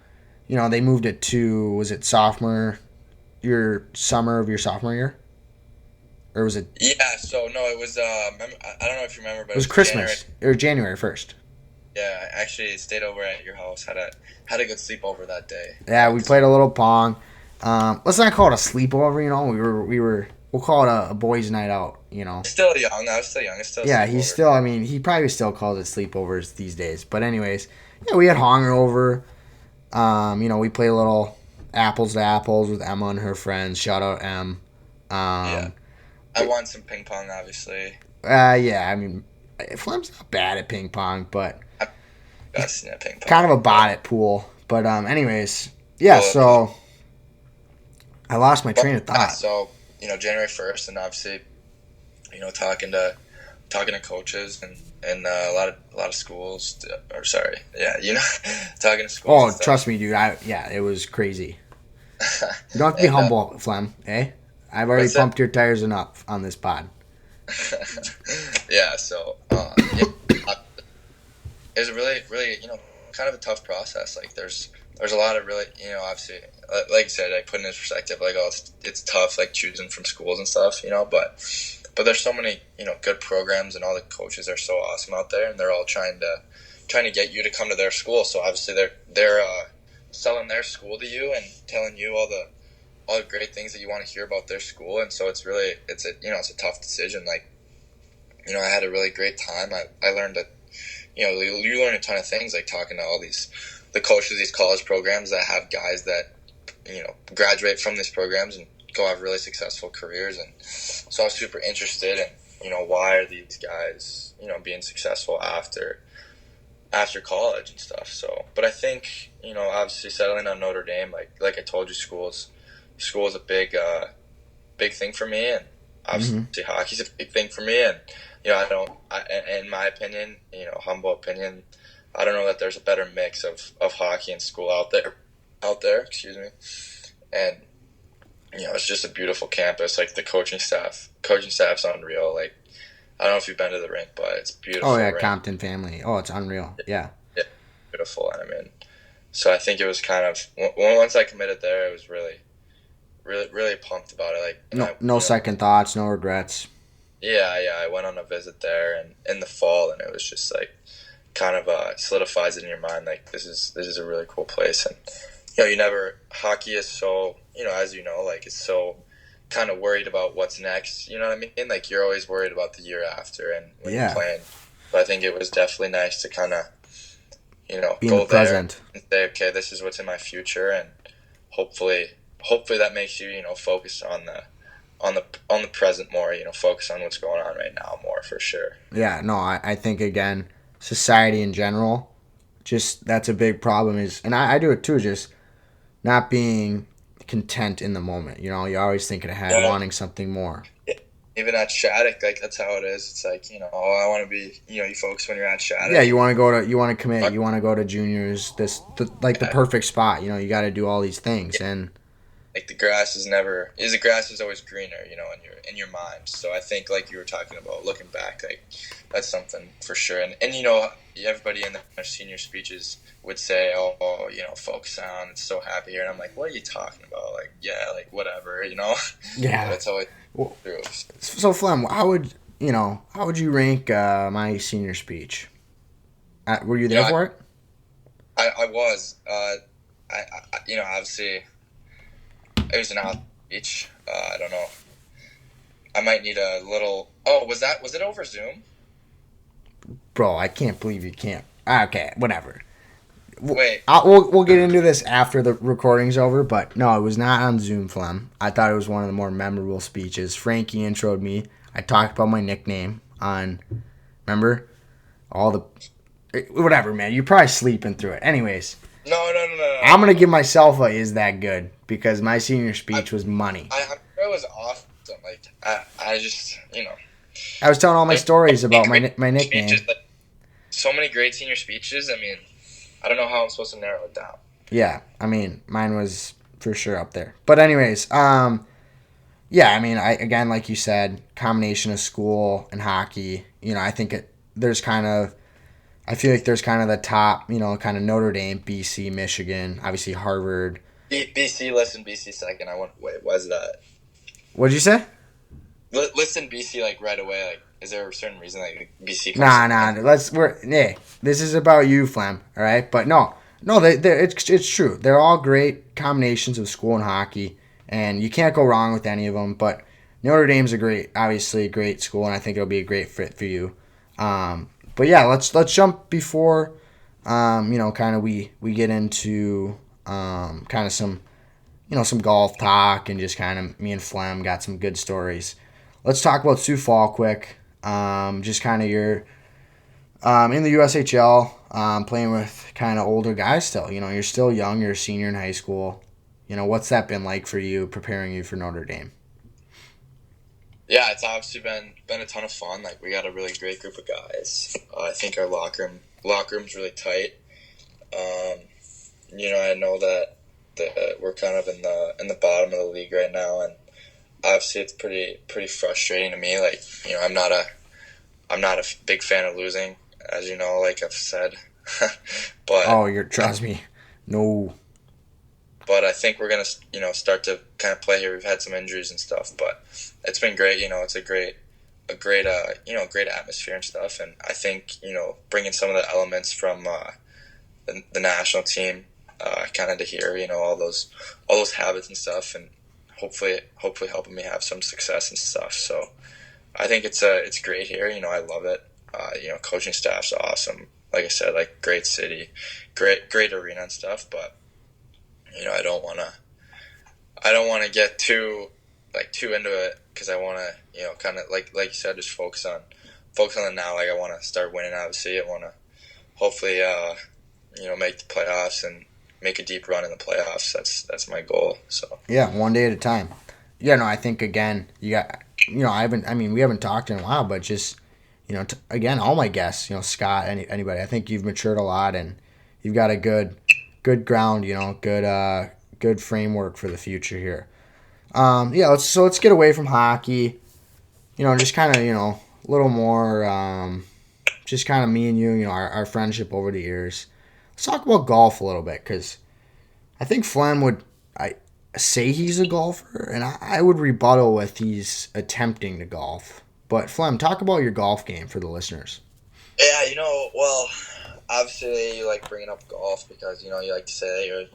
A: they moved it to, was it summer of your sophomore year? Or was it?
D: Yeah, so no, it was, I don't know if you remember, but
A: It was Christmas. It was January 1st.
D: Yeah, I actually stayed over at your house, had a good sleepover that day.
A: Yeah, we played a little pong. Let's not call it a sleepover, we'll call it a boys' night out,
D: Still young, I was still young, it's still
A: Yeah,
D: sleepover.
A: he's still, he probably still calls it sleepovers these days. But anyways, yeah, we had Honger over. We played a little apples to apples with Emma and her friends. Shout out Em.
D: Yeah. I won some ping pong, obviously.
A: Yeah, Flem's not bad at ping pong, but
D: Best in ping pong.
A: kind of a bot at pool. But anyways, yeah, so I lost my train of thought.
D: Yeah, so, January 1st, and obviously, talking to coaches and a lot of schools, talking to schools.
A: Oh, trust me, dude. It was crazy. You don't have to be humble, Flem. Eh? I've already pumped your tires enough on this pod.
D: Yeah. So, it was a really, really, kind of a tough process. Like, there's a lot of really, obviously, like you said, I put in this perspective, like, it's tough, like, choosing from schools and stuff, but there's so many, good programs, and all the coaches are so awesome out there, and they're all trying to get you to come to their school. So obviously they're selling their school to you and telling you all the great things that you want to hear about their school. And so it's a tough decision. Like, I had a really great time. I learned you learn a ton of things, like talking to all the coaches of these college programs that have guys that, graduate from these programs and go have really successful careers. And so I was super interested in, why are these guys, being successful after college and stuff. So, but I think, obviously settling on Notre Dame, like I told you, school is a big thing for me, and obviously hockey's a big thing for me. And, in my opinion, humble opinion, I don't know that there's a better mix of hockey and school out there, excuse me. And, it's just a beautiful campus. Like, the coaching staff's unreal. Like, I don't know if you've been to the rink, but it's beautiful.
A: Oh, yeah,
D: rink.
A: Compton family. Oh, it's unreal. Yeah.
D: Yeah, beautiful. And so I think it was kind of, once I committed there, it was really, really, really pumped about it. Like,
A: No second thoughts, no regrets.
D: Yeah, I went on a visit there and in the fall, and it was just like, kind of solidifies it in your mind, like, this is a really cool place. And hockey is so, as like, it's so kind of worried about what's next, you know what I mean? Like, you're always worried about the year after and when you're playing. But I think it was definitely nice to kind of,
A: Be
D: go
A: in the present
D: and say, okay, this is what's in my future, and hopefully that makes you, focus on the present more, focus on what's going on right now more, for sure.
A: Yeah, no, I think, again, society in general, just that's a big problem, and I do it too, just not being content in the moment. You're always thinking ahead, wanting something more.
D: Even at Shattuck, like that's how it is. It's like, I want to be, you focus when you're at Shattuck.
A: Yeah, you want to commit. You want to go to juniors. The perfect spot. You got to do all these things, and
D: like the grass is always greener, in your mind. So I think, like you were talking about, looking back, like that's something for sure. And everybody in their senior speeches would say, oh, focus on, it's so happy here. And I'm like, what are you talking about? Like, yeah, like whatever,
A: Yeah.
D: That's always true.
A: So Flem, how would you rank my senior speech? Were you there for it?
D: I was. Obviously, it was an out speech. I don't know. I might need a little. Oh, was it over Zoom?
A: Bro, I can't believe you can't. Okay, whatever.
D: Wait.
A: We'll get into this after the recording's over, but no, it was not on Zoom, Flem. I thought it was one of the more memorable speeches. Frankie introed me. I talked about my nickname on, remember? Whatever, man. You're probably sleeping through it. Anyways.
D: No.
A: I'm going to give myself a is that good because my senior speech was money.
D: I'm sure it was awesome. Like, I just,
A: I was telling all my stories about my nickname.
D: Speeches, like, so many great senior speeches. I mean, I don't know how I'm supposed to narrow it down.
A: Yeah, I mean, mine was for sure up there. But anyways, yeah, I mean, again, like you said, combination of school and hockey. I think I feel like there's kind of the top, kind of Notre Dame, BC, Michigan, obviously Harvard.
D: BC second. Wait, why is that?
A: What'd you say?
D: Listen BC like right away. Like, is there a certain reason like BC?
A: Nah. This is about you, Flem. All right, but no. It's true. They're all great combinations of school and hockey, and you can't go wrong with any of them. But Notre Dame's obviously a great school, and I think it'll be a great fit for you. But yeah, let's jump before, kind of we get into kind of some golf talk and just kind of me and Flem got some good stories. Let's talk about Sioux Fall quick. Just kind of your in the USHL, playing with kind of older guys still. You're still young. You're a senior in high school. What's that been like for you, preparing you for Notre Dame?
D: Yeah, it's obviously been a ton of fun. Like, we got a really great group of guys. I think our locker room's really tight. I know that we're kind of in the bottom of the league right now, and obviously it's pretty frustrating to me. Like, I'm not a big fan of losing, as you know, like I've said. But
A: trust me, no.
D: But I think we're gonna, start to kind of play here. We've had some injuries and stuff, but it's been great. It's a great atmosphere and stuff. And I think, bringing some of the elements from the national team, kind of to here, all those habits and stuff, and hopefully helping me have some success and stuff. So I think it's great here. I love it. Coaching staff's awesome. Like I said, like great city, great arena and stuff. But I don't want to get too into it, because I want to kind of like you said, just focus on it now. Like, I want to start winning. Obviously, I want to hopefully make the playoffs and make a deep run in the playoffs. That's my goal. So
A: yeah, one day at a time. Yeah, no, I think again you got we haven't talked in a while, but just again, all my guests, Scott, anybody, I think you've matured a lot and you've got a good ground, good framework for the future here. Let's get away from hockey. Just kind of a little more, just kind of me and you. Our friendship over the years. Let's talk about golf a little bit, because I think Flem would say he's a golfer, and I would rebuttal with he's attempting to golf. But Flem, talk about your golf game for the listeners.
D: Yeah, well, obviously you like bringing up golf because you like to say you're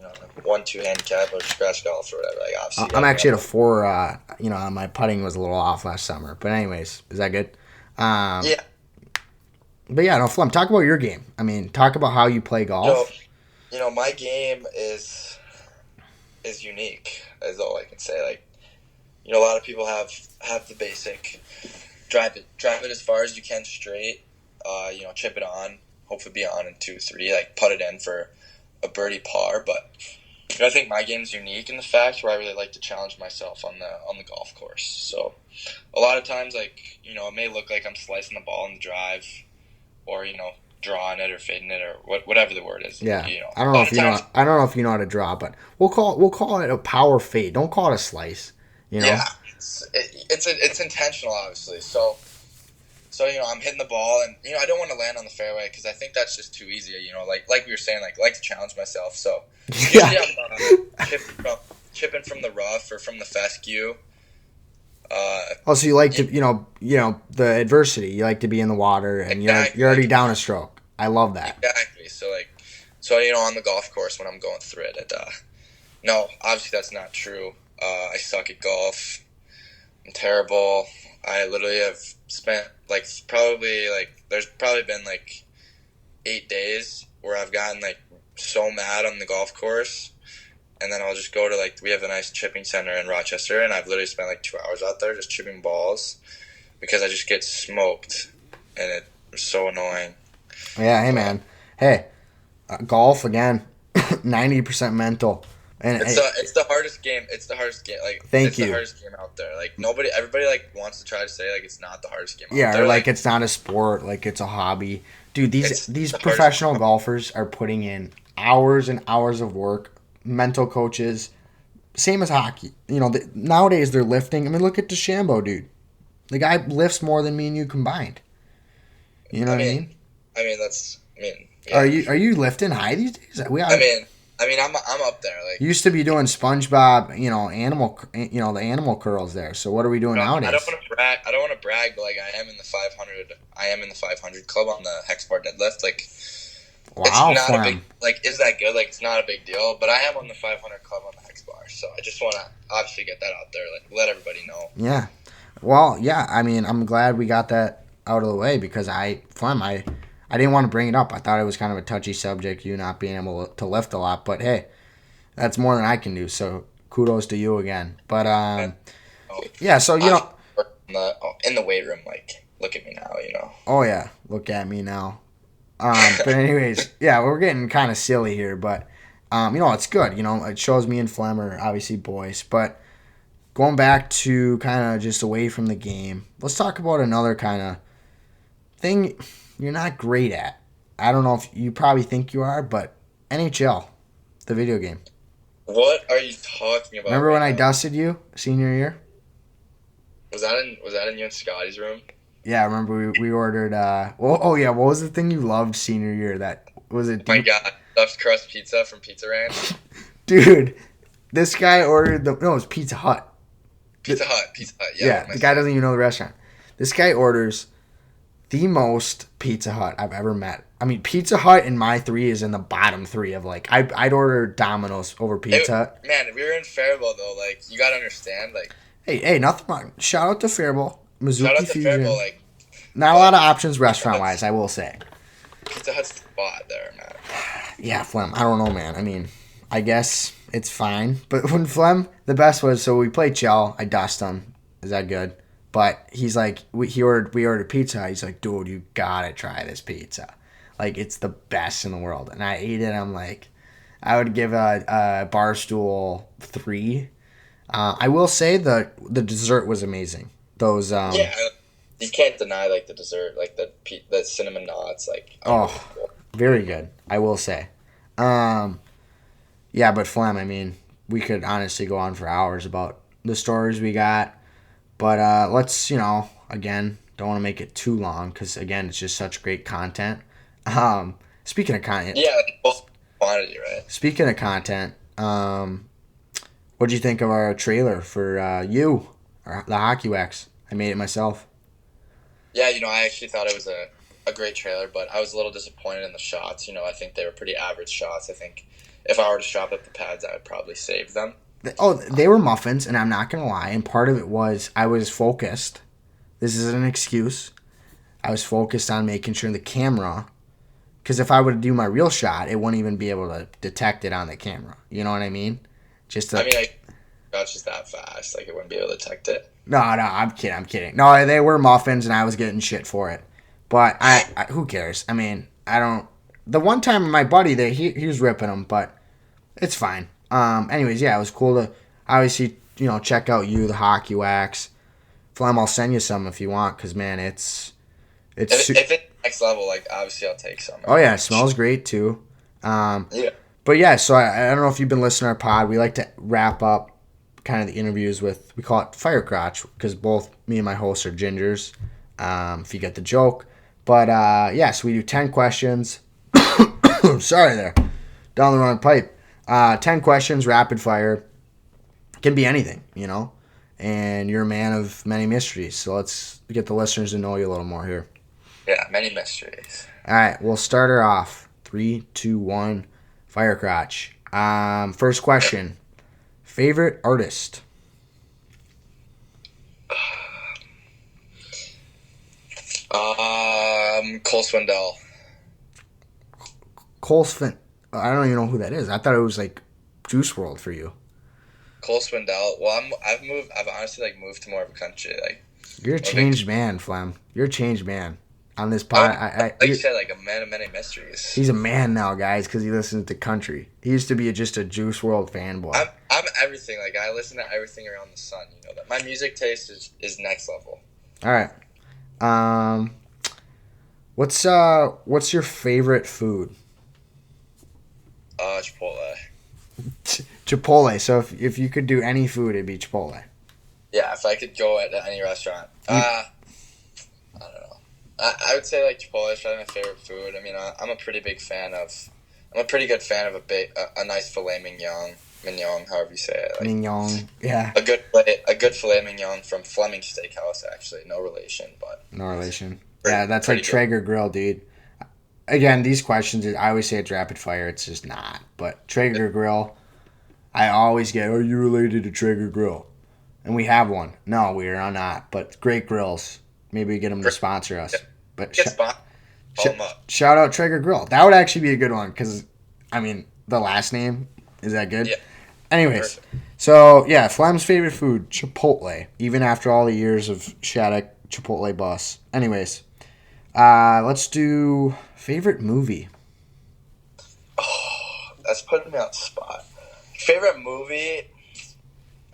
D: 1-2 handicap or scratch golf or whatever. Like, obviously,
A: I'm actually at a 4. My putting was a little off last summer, but anyways, is that good?
D: Yeah.
A: But yeah, no, Flem, talk about your game. I mean, talk about how you play golf.
D: My game is unique, is all I can say. Like, a lot of people have the basic drive it as far as you can straight. Chip it on, hopefully be on in 2-3, like putt it in for a birdie par. But I think my game's unique in the fact where I really like to challenge myself on the golf course. So a lot of times, like, you know, it may look like I'm slicing the ball in the drive, or, you know, drawing it or fading it or whatever the word is.
A: Yeah,
D: You know,
A: I don't know if you know. I don't know if you know how to draw, but we'll call it a power fade. Don't call it a slice. You know.
D: Yeah, it's intentional, obviously. So you know, I'm hitting the ball, and you know, I don't want to land on the fairway because I think that's just too easy. You know, like we were saying, like I like to challenge myself. So
A: Yeah.
D: usually I'm chipping from the rough or from the fescue.
A: Also, you like to, you know, the adversity. You like to be in the water, and
D: Exactly.
A: you're already down a stroke. I love that.
D: Exactly. So you know, on the golf course when I'm going through it, no, obviously that's not true. I suck at golf. I'm terrible. I literally have spent there's probably been like 8 days where I've gotten like so mad on the golf course, and then I'll just go to we have a nice chipping center in Rochester, and I've literally spent like 2 hours out there just chipping balls because I just get smoked, and it's so annoying.
A: Yeah. Hey, man. Hey, golf again. 90% mental. And
D: It's the hardest game. It's the hardest game.
A: Thank you.
D: The hardest game out there. Like everybody wants to try to say it's not the hardest game.
A: yeah,
D: out there.
A: or like it's not a sport, like it's a hobby. Dude, these
D: the
A: professional
D: hardest-
A: golfers are putting in hours and hours of work. Mental coaches, same as hockey. You know, nowadays they're lifting. I mean, look at DeChambeau, dude. The guy lifts more than me and you combined. You know what I mean?
D: Yeah.
A: Are you lifting high these days?
D: I'm up there. Like,
A: You used to be doing SpongeBob, the animal curls there. So what are we doing nowadays?
D: I don't want to brag, but like I am in the 500. I am in the 500 club on the hex bar deadlift. Like,
A: Wow,
D: it's not
A: Flem.
D: a big. Like, is that good? Like, it's not a big deal. But I am on the 500 club on the hex bar, so I just want to obviously get that out there. Like, let everybody know.
A: Yeah. Well, yeah. I mean, I'm glad we got that out of the way because I didn't want to bring it up. I thought it was kind of a touchy subject, you not being able to lift a lot. But hey, that's more than I can do. So kudos to you again. But yeah. So
D: in the weight room, like, look at me now. You know.
A: Oh yeah, look at me now. But anyways, yeah, we're getting kind of silly here, but it's good. You know, it shows me and Flem are obviously boys. But going back to kind of just away from the game, let's talk about another kind of thing you're not great at. I don't know if you probably think you are, but NHL, the video game.
D: What are you talking about?
A: Remember
D: right
A: when I
D: now?
A: dusted you senior year?
D: Was that in you and Scotty's room?
A: Yeah, I remember we ordered. What was the thing you loved senior year? That was it.
D: My God, stuffed crust pizza from Pizza Ranch.
A: Dude, this guy ordered it was Pizza Hut.
D: Pizza Hut.
A: Yeah, the guy doesn't even know the restaurant. This guy orders the most Pizza Hut I've ever met. I mean, Pizza Hut in my 3 is in the bottom 3 of like I'd order Domino's over Pizza Hut.
D: Man, we were in Faribault though. Like, you gotta understand. Like,
A: Hey, nothing wrong. Shout out to Faribault, Mizuki
D: shout out to
A: Fusion.
D: Faribault. Like,
A: Not a lot of options restaurant wise, I will say.
D: Pizza Hut's the spot there, man.
A: Yeah, Flem. I don't know, man. I mean, I guess it's fine. But when Flem, the best was, so we played Chell. I dust him. Is that good? But he's like, we ordered pizza. He's like, dude, you gotta try this pizza. Like, it's the best in the world. And I ate it. I'm like, I would give a Barstool 3. I will say the dessert was amazing. Those
D: you can't deny like the dessert, like the cinnamon knots, like.
A: Very good, I will say. Yeah, but Flem, I mean, we could honestly go on for hours about the stories we got. But let's, again, don't want to make it too long because, again, it's just such great content. Speaking of content.
D: Yeah, both quantity, right?
A: Speaking of content, what'd you think of our trailer for the Hockey Wax? I made it myself.
D: Yeah, I actually thought it was a great trailer, but I was a little disappointed in the shots. I think they were pretty average shots. I think if I were to shop up the pads, I would probably save them.
A: They were muffins, and I'm not going to lie. And part of it was I was focused. This isn't an excuse. I was focused on making sure the camera, because if I were to do my real shot, it wouldn't even be able to detect it on the camera. You know what I mean? Shots
D: just that fast. Like, it wouldn't be able to detect it.
A: No, I'm kidding. No, they were muffins, and I was getting shit for it. But I who cares? I mean, I don't. The one time my buddy, he was ripping them, but it's fine. Anyways, yeah, it was cool to obviously, check out the Hockey Wax. Flem, I'll send you some if you want, because, man, it's
D: If it's next level, like, obviously I'll take some.
A: Oh, yeah, it smells great, too.
D: Yeah.
A: But, yeah, so I don't know if you've been listening to our pod. We like to wrap up kind of the interviews with, we call it Fire Crotch, because both me and my hosts are gingers, if you get the joke. But, so we do 10 questions. Sorry there. Down the wrong pipe. 10 questions, rapid fire. Can be anything, And you're a man of many mysteries. So let's get the listeners to know you a little more here.
D: Yeah, many mysteries.
A: All right, we'll start her off. 3, 2, 1, Fire Crotch. First question. Favorite artist?
D: Cole Swindell.
A: Cole Swindell. I don't even know who that is. I thought it was like Juice WRLD for you.
D: Cole Swindell. Well, I've honestly moved to more of a country.
A: You're a changed man, Flem. You're a changed man. On this pod,
D: like you said, a man of many mysteries.
A: He's a man now, guys, because he listens to country. He used to be just a Juice WRLD fanboy.
D: I'm everything. I listen to everything around the sun. You know that. My music taste is next level.
A: All right. What's your favorite food?
D: Chipotle.
A: Chipotle. So if you could do any food, it'd be Chipotle.
D: Yeah, if I could go at any restaurant. I don't know. I would say Chipotle is probably my favorite food. I mean, I'm a pretty good fan of a nice filet mignon, however you say it.
A: Mignon, yeah.
D: A good filet mignon from Fleming Steakhouse, actually. No relation, but.
A: No relation. Yeah, that's like Traeger Grill, dude. Again, these questions, I always say it's rapid fire. It's just not. But Traeger Grill, I always get, are you related to Traeger Grill? And we have one. No, we are not. But great grills. Maybe we get them to sponsor us. But shout out Traeger Grill. That would actually be a good one because, the last name, is that good?
D: Yeah.
A: Anyways, so, yeah, Flem's favorite food, Chipotle, even after all the years of Shattuck Chipotle bus. Anyways, let's do favorite movie.
D: Oh, that's putting me on the spot. Favorite movie,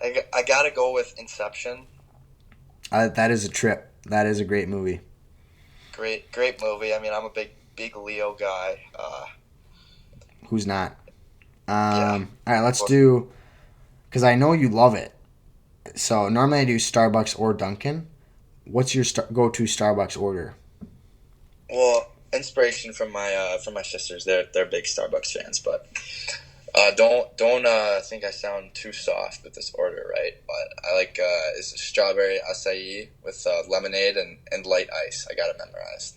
D: I gotta go with Inception.
A: That is a trip. That is a great movie.
D: Great movie. I'm a big Leo guy.
A: Who's not?
D: Yeah.
A: All right, let's do, because I know you love it. So normally I do Starbucks or Dunkin'. What's your go-to Starbucks order?
D: Well, inspiration from my sisters. They're big Starbucks fans, but don't think I sound too soft with this order, right? But I like is strawberry acai with lemonade and light ice. I got it memorized.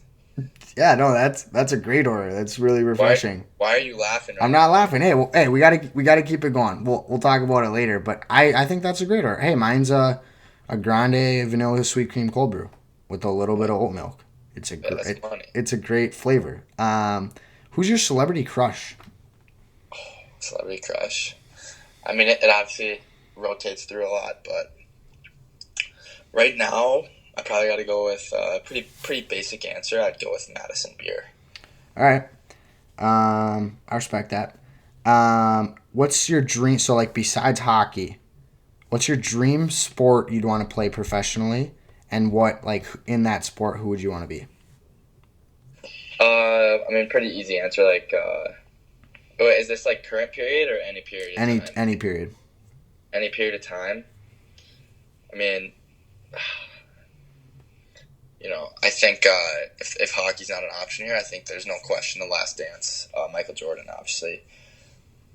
A: Yeah, no, that's a great order. That's really refreshing.
D: Why are you laughing?
A: I'm not laughing. Hey, we gotta keep it going. We'll talk about it later. But I think that's a great order. Hey, mine's a grande vanilla sweet cream cold brew with a little bit of oat milk. It's a great flavor. Who's your celebrity crush?
D: Celebrity crush. It obviously rotates through a lot, but right now I probably got to go with a pretty basic answer. I'd go with Madison Beer.
A: All right. I respect that. What's your dream? So, besides hockey, what's your dream sport you'd want to play professionally? And what, in that sport, who would you want to be?
D: Pretty easy answer. Is this current period or any period?
A: Any period.
D: Any period of time. I think if hockey's not an option here, I think there's no question The Last Dance. Michael Jordan, obviously.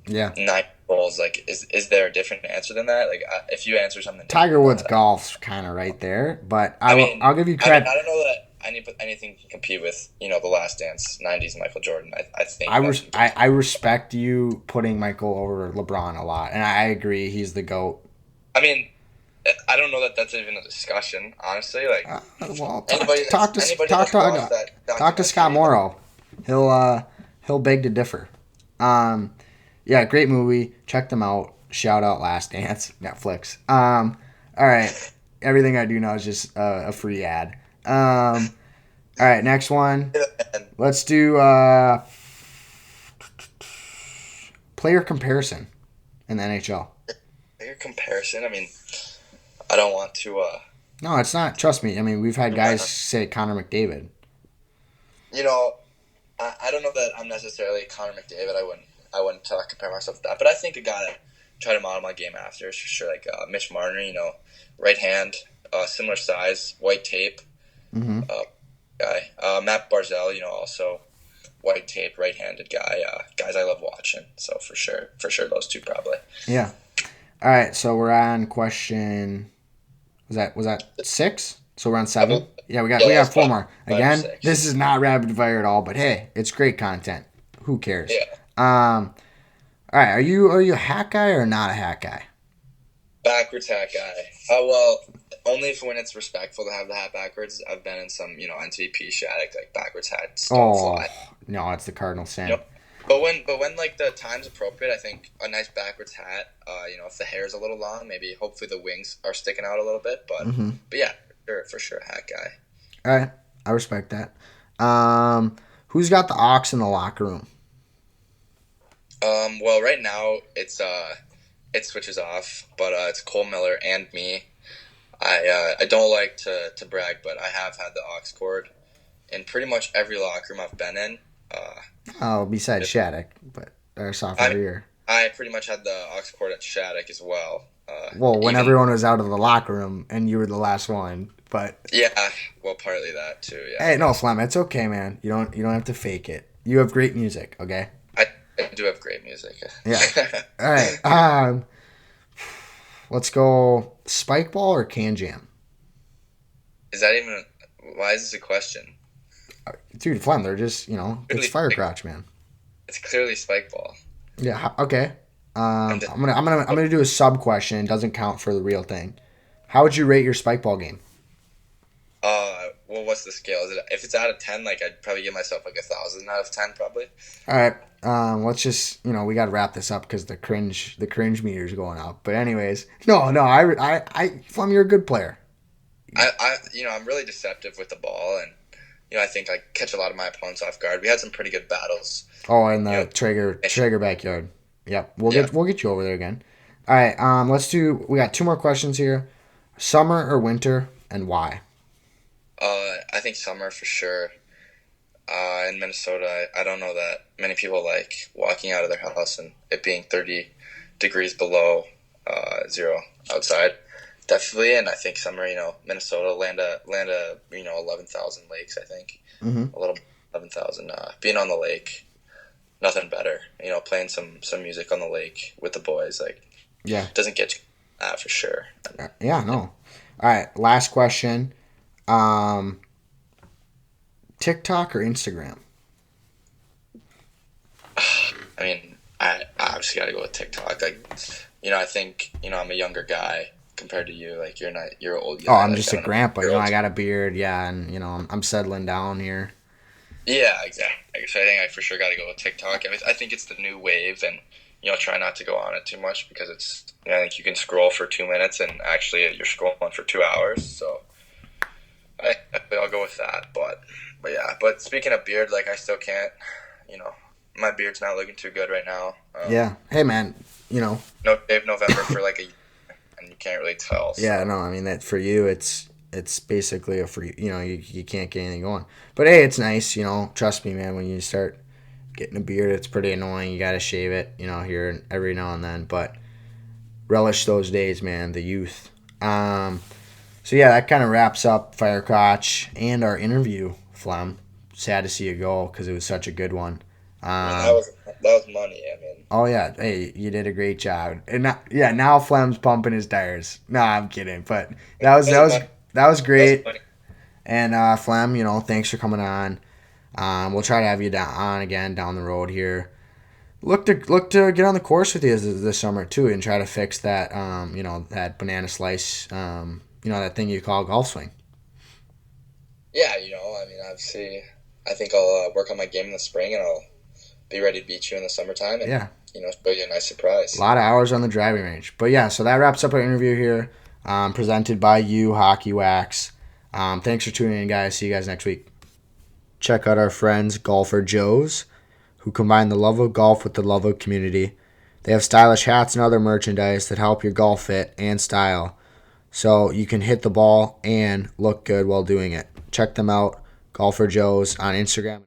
A: Yeah.
D: 9 goals. Is there a different answer than that? If you answer something.
A: Tiger Woods golf's kind of right there, but I'll give you credit.
D: I don't know that anything can compete with The Last Dance, 90s Michael Jordan. I think.
A: I respect you putting Michael over LeBron a lot, and I agree he's the GOAT.
D: I don't know that that's even a discussion, honestly.
A: Talk to Scott Morrow. He'll beg to differ. Yeah, great movie. Check them out. Shout out Last Dance, Netflix. All right, everything I do now is just a free ad. All right, next one. Let's do player comparison. in the NHL.
D: Bigger comparison. I mean, I don't want to.
A: No, it's not. Trust me. I mean, we've had guys say Connor McDavid.
D: You know, I don't know that I'm necessarily Connor McDavid. I wouldn't compare myself to that. But I think a guy that try to model my game after is for sure like Mitch Marner. You know, right hand, similar size, white tape.
A: Mm-hmm.
D: Guy. Matt Barzal. You know, also white tape, right-handed guy. Guys I love watching. So for sure those two probably.
A: Yeah. All right. So we're on question. Was that 6? So we're on 7. Yeah, we got 4 more. Again, this is not rapid fire at all, but hey, it's great content. Who cares?
D: Yeah.
A: All right. Are you a hat guy or not a hat guy?
D: Backwards hat guy. Well, only when it's respectful to have the hat backwards. I've been in some, NTP Shattuck, like backwards hats don't fly.
A: No, it's the Cardinal sin.
D: Yep. But when like the time's appropriate, I think a nice backwards hat. If the hair's a little long, maybe hopefully the wings are sticking out a little bit. But but yeah, for sure, hat guy.
A: All right, I respect that. Who's got the aux in the locker room?
D: Well, right now it switches off, but it's Cole Miller and me. I don't like to brag, but I have had the aux cord in pretty much every locker room I've been in.
A: Besides Shattuck, but our sophomore year.
D: I pretty much had the aux cord at Shattuck as well.
A: When everyone was out of the locker room and you were the last one, but
D: yeah, well, partly that too. Yeah.
A: Hey, no, Flem, it's okay, man. You don't have to fake it. You have great music, okay?
D: I do have great music.
A: Yeah. All right. Let's go spike ball or can jam.
D: Is that even? Why is this a question?
A: Dude, Flem, they're just it's fire crotch, man.
D: It's clearly spike ball.
A: Yeah. Okay. I'm gonna do a sub question. It doesn't count for the real thing. How would you rate your spike ball game?
D: Well, what's the scale? If it's out of 10, like I'd probably give myself like 1,000 out of 10, probably.
A: All right. Let's just we got to wrap this up because the cringe meter's going up. But anyways, no, Flem, you're a good player.
D: I'm really deceptive with the ball, and I think I catch a lot of my opponents off guard. We had some pretty good battles.
A: Oh, in the Traeger backyard. Yep, we'll get you over there again. All right. We got 2 more questions here. Summer or winter, and why?
D: I think summer for sure. In Minnesota, I don't know that many people like walking out of their house and it being 30 degrees below zero outside. Definitely, and I think summer, Minnesota, land of 11,000 lakes. I think a little 11,000. Being on the lake, nothing better. Playing some music on the lake with the boys, doesn't get you that for sure.
A: Yeah, no. All right, last question. TikTok or Instagram?
D: I mean, I obviously got to go with TikTok. I think I'm a younger guy compared to you. Like you're old.
A: Oh, I'm just a grandpa. I got a beard. Yeah, and I'm settling down here.
D: Yeah, exactly. So I think I for sure got to go with TikTok. I think it's the new wave, and try not to go on it too much because it's. I think you can scroll for 2 minutes, and actually you're scrolling for 2 hours. So I'll go with that. But yeah. But speaking of beard, I still can't. My beard's not looking too good right now.
A: Yeah. Hey, man.
D: No shave November for a year, and you can't really tell. So.
A: Yeah. No. I mean that for you, it's basically a free. You can't get anything going. But hey, it's nice. Trust me, man. When you start getting a beard, it's pretty annoying. You got to shave it. Here every now and then. But relish those days, man. The youth. So yeah, that kind of wraps up Firecrotch and our interview, Flem. Sad to see you go because it was such a good one.
D: That was money. I mean.
A: Oh yeah, hey, you did a great job. And now Flem's pumping his tires. No, I'm kidding, but that was great. And Flem, thanks for coming on. We'll try to have you on again down the road here. Look to get on the course with you this summer too, and try to fix that that banana slice that thing you call a golf swing.
D: Yeah, obviously, I think I'll work on my game in the spring, and I'll be ready to beat you in the summertime, and show you a nice surprise.
A: A lot of hours on the driving range. But yeah, so that wraps up our interview here, presented by you, Hockey Wax. Thanks for tuning in, guys. See you guys next week. Check out our friends, Golfer Joe's, who combine the love of golf with the love of community. They have stylish hats and other merchandise that help your golf fit and style, so you can hit the ball and look good while doing it. Check them out, Golfer Joe's, on Instagram.